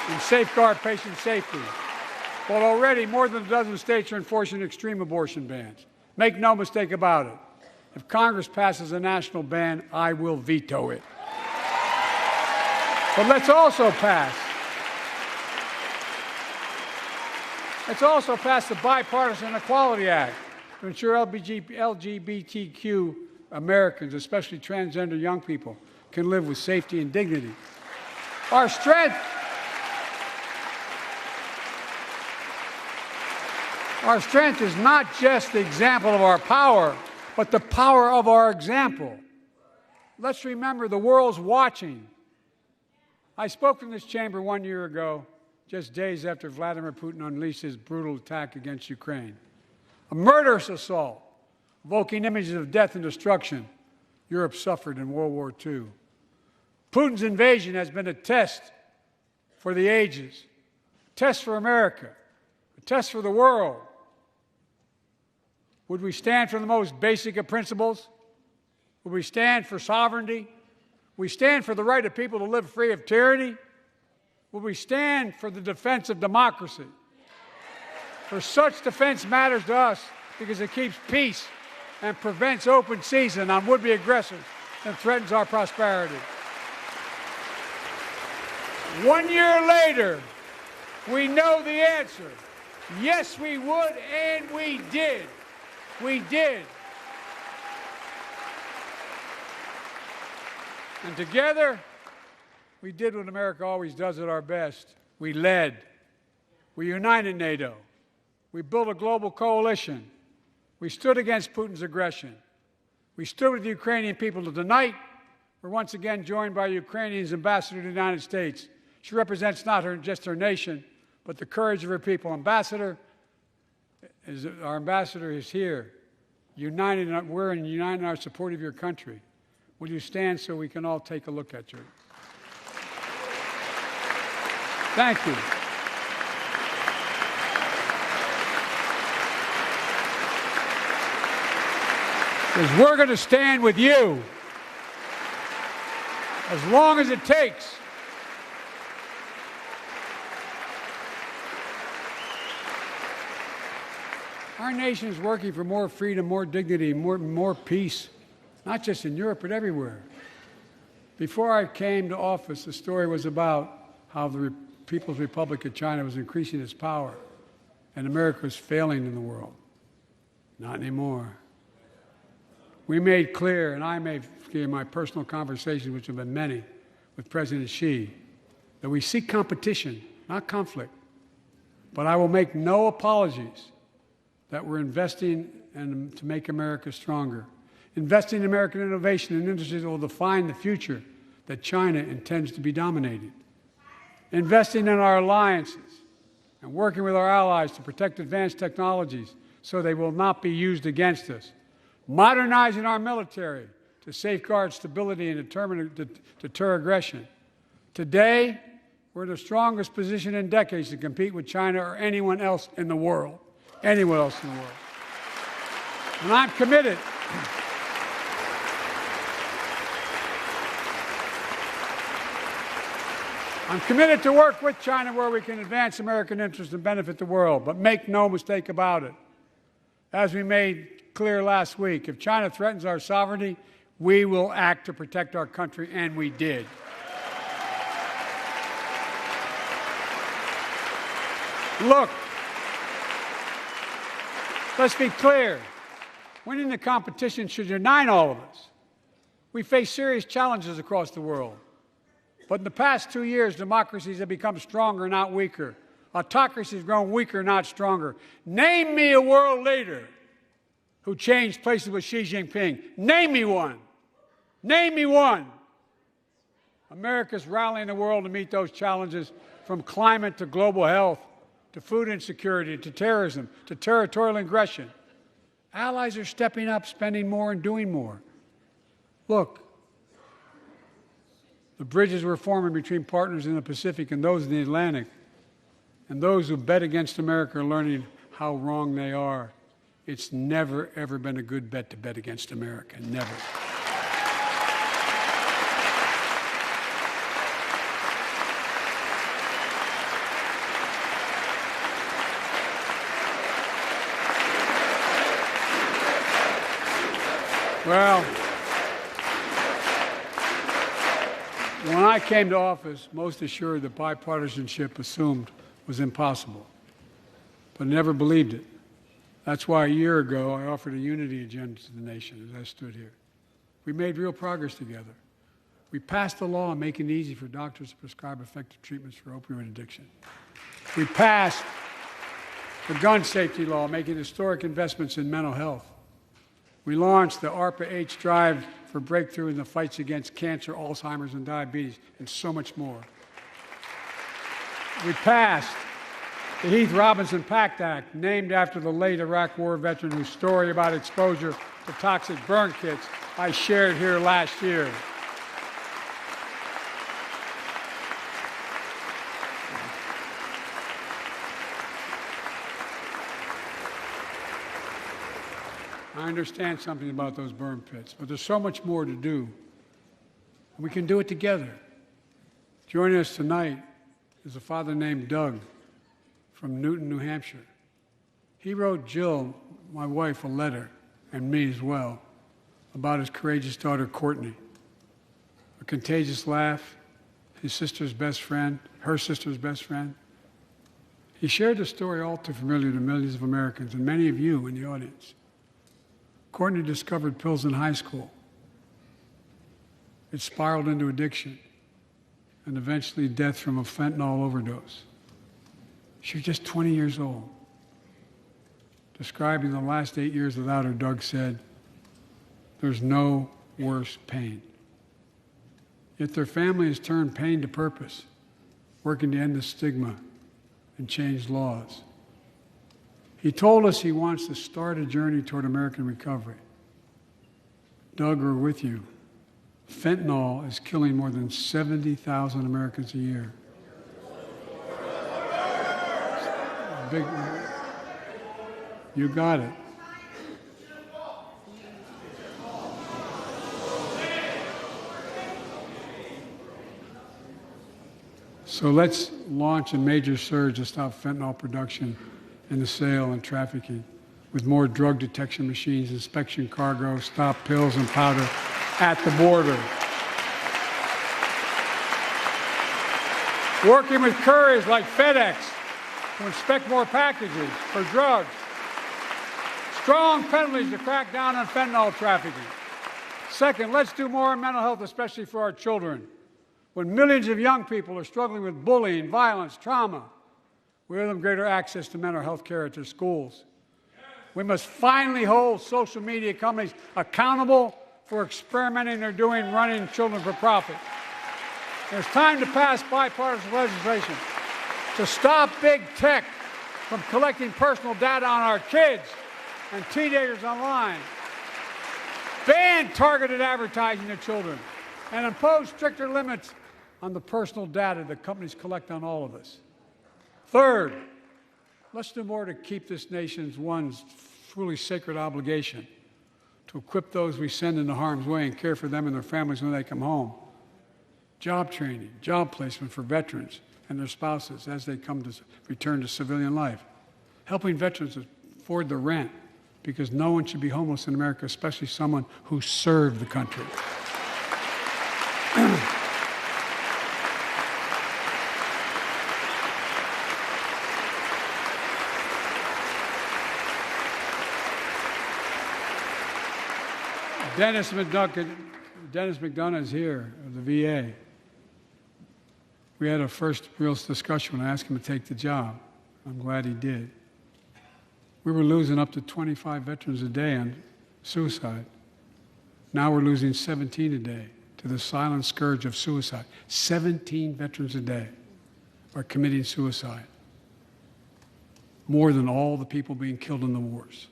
S1: and safeguard patient safety. But already more than a dozen states are enforcing extreme abortion bans. Make no mistake about it. If Congress passes a national ban, I will veto it. But let's also pass the Bipartisan Equality Act to ensure LGBTQ Americans, especially transgender young people, can live with safety and dignity. Our strength is not just the example of our power, but the power of our example. Let's remember the world's watching. I spoke in this chamber 1 year ago, just days after Vladimir Putin unleashed his brutal attack against Ukraine. A murderous assault, evoking images of death and destruction Europe suffered in World War II. Putin's invasion has been a test for the ages, a test for America, a test for the world. Would we stand for the most basic of principles? Would we stand for sovereignty? Would we stand for the right of people to live free of tyranny? Would we stand for the defense of democracy? For such defense matters to us because it keeps peace and prevents open season on would-be aggressors and threatens our prosperity. 1 year later, we know the answer. Yes, we would, and we did. We did. And together, we did what America always does at our best. We led. We united NATO. We built a global coalition. We stood against Putin's aggression. We stood with the Ukrainian people. Tonight, we're once again joined by Ukrainian's ambassador to the United States. She represents not just her nation, but the courage of her people. Our ambassador is here, we're united in our support of your country. Will you stand so we can all take a look at you? Thank you. Because we're going to stand with you as long as it takes. Our nation is working for more freedom, more dignity, more peace, not just in Europe, but everywhere. Before I came to office, the story was about how the People's Republic of China was increasing its power and America was failing in the world. Not anymore. We made clear, and I made clear in my personal conversations, which have been many, with President Xi, that we seek competition, not conflict. But I will make no apologies that we're investing to make America stronger, investing in American innovation and industries that will define the future that China intends to be dominating, investing in our alliances and working with our allies to protect advanced technologies so they will not be used against us, modernizing our military to safeguard stability and deter aggression. Today, we're in the strongest position in decades to compete with China or anyone else in the world. Anyone else in the world. And I'm committed. I'm committed to work with China where we can advance American interests and benefit the world. But make no mistake about it. As we made clear last week, if China threatens our sovereignty, we will act to protect our country, and we did. Look, let's be clear. Winning the competition should unite all of us. We face serious challenges across the world. But in the past 2 years, democracies have become stronger, not weaker. Autocracy has grown weaker, not stronger. Name me a world leader who changed places with Xi Jinping. Name me one. Name me one. America's rallying the world to meet those challenges, from climate to global health, to food insecurity, to terrorism, to territorial aggression. Allies are stepping up, spending more, and doing more. Look, the bridges we're forming between partners in the Pacific and those in the Atlantic, and those who bet against America are learning how wrong they are. It's never, ever been a good bet to bet against America. Never. Well, when I came to office, most assured that bipartisanship assumed was impossible, but never believed it. That's why a year ago I offered a unity agenda to the nation as I stood here. We made real progress together. We passed a law making it easy for doctors to prescribe effective treatments for opioid addiction. We passed the gun safety law, making historic investments in mental health. We launched the ARPA-H drive for breakthrough in the fights against cancer, Alzheimer's, and diabetes, and so much more. We passed the Heath Robinson PACT Act, named after the late Iraq War veteran whose story about exposure to toxic burn kits I shared here last year. I understand something about those burn pits, but there's so much more to do. We can do it together. Joining us tonight is a father named Doug from Newton, New Hampshire. He wrote Jill, my wife, a letter, and me as well, about his courageous daughter, Courtney. A contagious laugh, his sister's best friend, her sister's best friend. He shared a story all too familiar to millions of Americans and many of you in the audience. Courtney discovered pills in high school. It spiraled into addiction and eventually death from a fentanyl overdose. She was just 20 years old. Describing the last 8 years without her, Doug said, "There's no worse pain." Yet their family has turned pain to purpose, working to end the stigma and change laws. He told us he wants to start a journey toward American recovery. Doug, we're with you. Fentanyl is killing more than 70,000 Americans a year. You got it. So let's launch a major surge to stop fentanyl production and the sale and trafficking, with more drug detection machines, inspection cargo, stop pills and powder at the border. Working with couriers like FedEx to inspect more packages for drugs. Strong penalties to crack down on fentanyl trafficking. Second, let's do more on mental health, especially for our children. When millions of young people are struggling with bullying, violence, trauma, we owe them greater access to mental health care at their schools. We must finally hold social media companies accountable for experimenting they're doing running children for profit. There's time to pass bipartisan legislation to stop big tech from collecting personal data on our kids and teenagers online, ban targeted advertising to children, and impose stricter limits on the personal data that companies collect on all of us. Third, let's do more to keep this nation's one truly sacred obligation, to equip those we send into harm's way and care for them and their families when they come home. Job training, job placement for veterans and their spouses as they come to return to civilian life. Helping veterans afford the rent, because no one should be homeless in America, especially someone who served the country. Dennis McDonough is here, of the VA. We had a first real discussion when I asked him to take the job. I'm glad he did. We were losing up to 25 veterans a day on suicide. Now we're losing 17 a day to the silent scourge of suicide. 17 veterans a day are committing suicide. More than all the people being killed in the wars.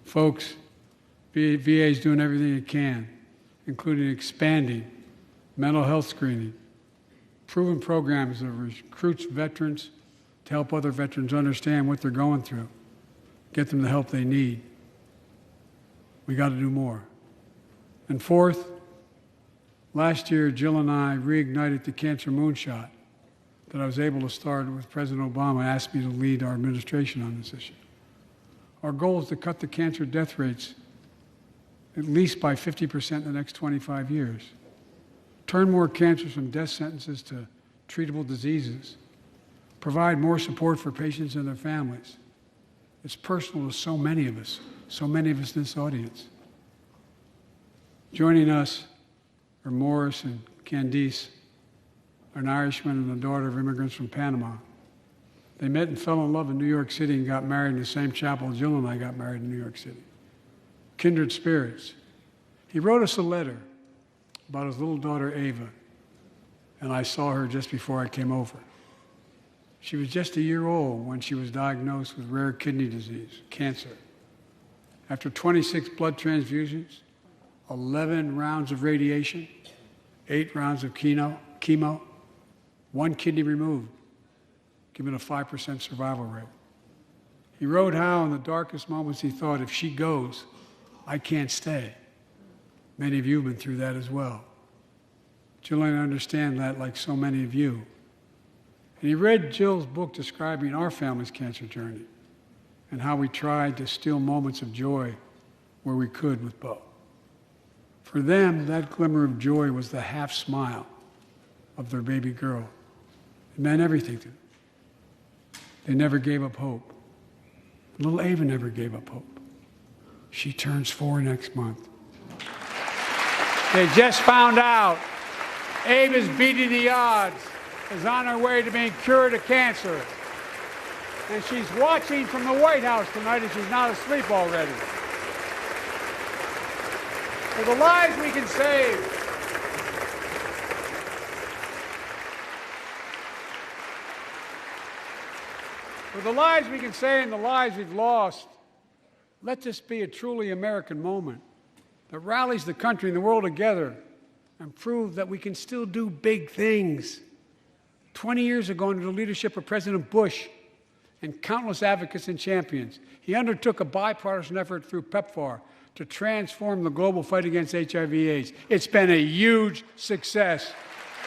S1: Folks, VA is doing everything it can, including expanding mental health screening, proven programs that recruits veterans to help other veterans understand what they're going through, get them the help they need. We got to do more. And fourth, last year, Jill and I reignited the cancer moonshot that I was able to start with President Obama asked me to lead our administration on this issue. Our goal is to cut the cancer death rates at least by 50% in the next 25 years. Turn more cancers from death sentences to treatable diseases. Provide more support for patients and their families. It's personal to so many of us in this audience. Joining us are Morris and Candice, an Irishman and the daughter of immigrants from Panama. They met and fell in love in New York City and got married in the same chapel Jill and I got married in New York City. Kindred spirits. He wrote us a letter about his little daughter, Ava, and I saw her just before I came over. She was just a year old when she was diagnosed with rare kidney disease, cancer. After 26 blood transfusions, 11 rounds of radiation, 8 rounds of chemo, 1 kidney removed, giving a 5% survival rate. He wrote how in the darkest moments he thought, if she goes, I can't stay. Many of you have been through that as well. Jill and I understand that like so many of you. And he read Jill's book describing our family's cancer journey and how we tried to steal moments of joy where we could with Bo. For them, that glimmer of joy was the half smile of their baby girl. It meant everything to them. They never gave up hope. Little Ava never gave up hope. She turns 4 next month. They just found out Ava's beating the odds, is on her way to being cured of cancer. And she's watching from the White House tonight and she's not asleep already. For the lives we can save, for the lives we can save and the lives we've lost, let this be a truly American moment that rallies the country and the world together and proves that we can still do big things. 20 years ago, under the leadership of President Bush and countless advocates and champions, he undertook a bipartisan effort through PEPFAR to transform the global fight against HIV/AIDS. It's been a huge success.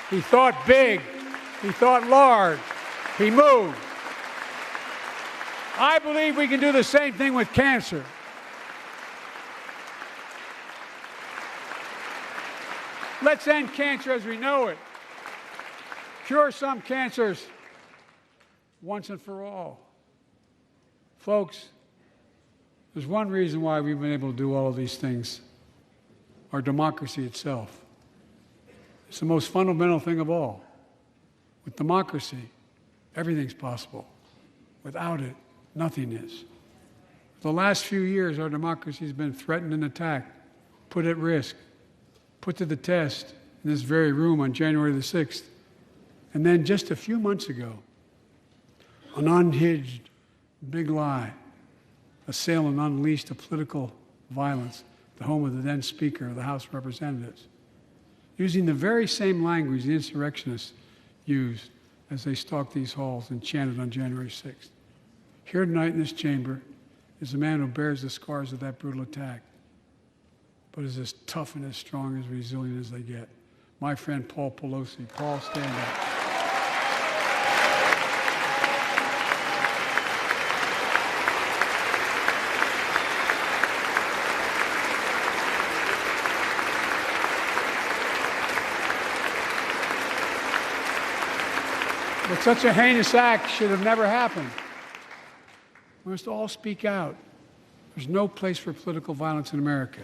S1: He thought big. He thought large. He moved. I believe we can do the same thing with cancer. Let's end cancer as we know it. Cure some cancers once and for all. Folks, there's one reason why we've been able to do all of these things. Our democracy itself. It's the most fundamental thing of all. With democracy, everything's possible. Without it, nothing is. For the last few years, our democracy has been threatened and attacked, put at risk, put to the test in this very room on January the 6th. And then just a few months ago, an unhinged big lie assailed and unleashed a political violence at the home of the then Speaker of the House of Representatives, using the very same language the insurrectionists used as they stalked these halls and chanted on January 6th. Here tonight in this chamber is a man who bears the scars of that brutal attack, but is as tough and as strong and as resilient as they get. My friend Paul Pelosi. Paul, stand up. But such a heinous act should have never happened. We must all speak out. There's no place for political violence in America.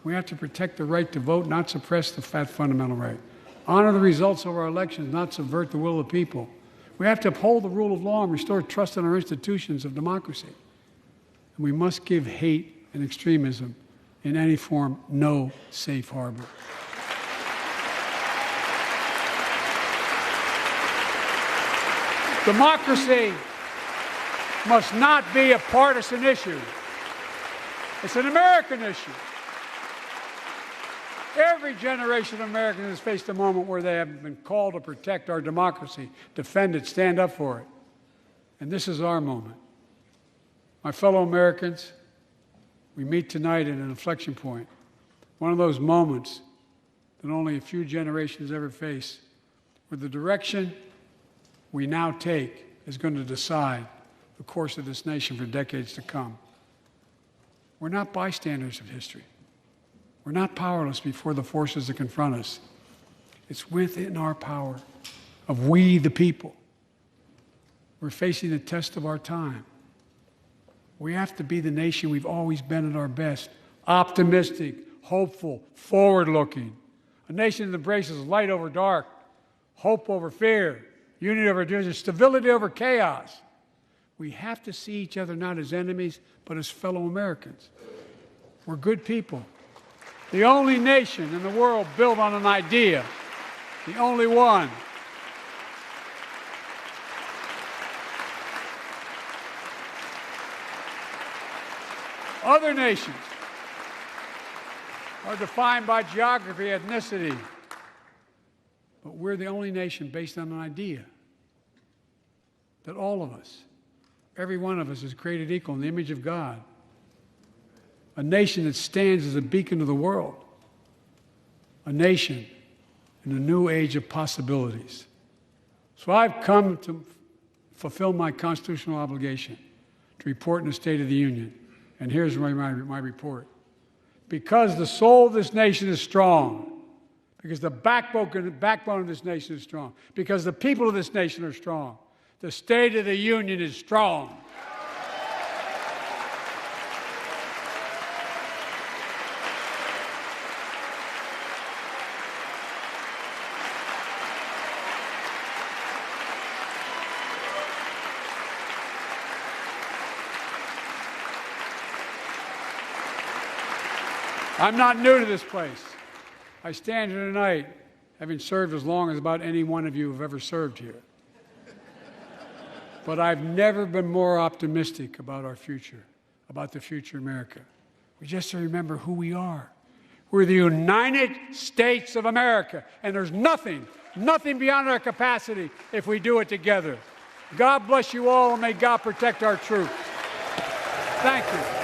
S1: We have to protect the right to vote, not suppress the fundamental right. Honor the results of our elections, not subvert the will of the people. We have to uphold the rule of law and restore trust in our institutions of democracy. And we must give hate and extremism in any form no safe harbor. Democracy must not be a partisan issue. It's an American issue. Every generation of Americans has faced a moment where they have been called to protect our democracy, defend it, stand up for it. And this is our moment. My fellow Americans, we meet tonight at an inflection point, one of those moments that only a few generations ever face, where the direction we now take is going to decide the course of this nation for decades to come. We're not bystanders of history. We're not powerless before the forces that confront us. It's within our power of we the people. We're facing the test of our time. We have to be the nation we've always been at our best, optimistic, hopeful, forward-looking. A nation that embraces light over dark, hope over fear, unity over division, stability over chaos. We have to see each other not as enemies, but as fellow Americans. We're good people. The only nation in the world built on an idea, the only one. Other nations are defined by geography, ethnicity, but we're the only nation based on an idea that all of us, every one of us, is created equal in the image of God. A nation that stands as a beacon to the world. A nation in a new age of possibilities. So I've come to fulfill my constitutional obligation to report in the State of the Union. And here's my report. Because the soul of this nation is strong, because the backbone of this nation is strong, because the people of this nation are strong, the State of the Union is strong. I'm not new to this place. I stand here tonight having served as long as about any one of you have ever served here. But I've never been more optimistic about our future, about the future of America. We just have to remember who we are. We're the United States of America, and there's nothing beyond our capacity if we do it together. God bless you all, and may God protect our troops. Thank you.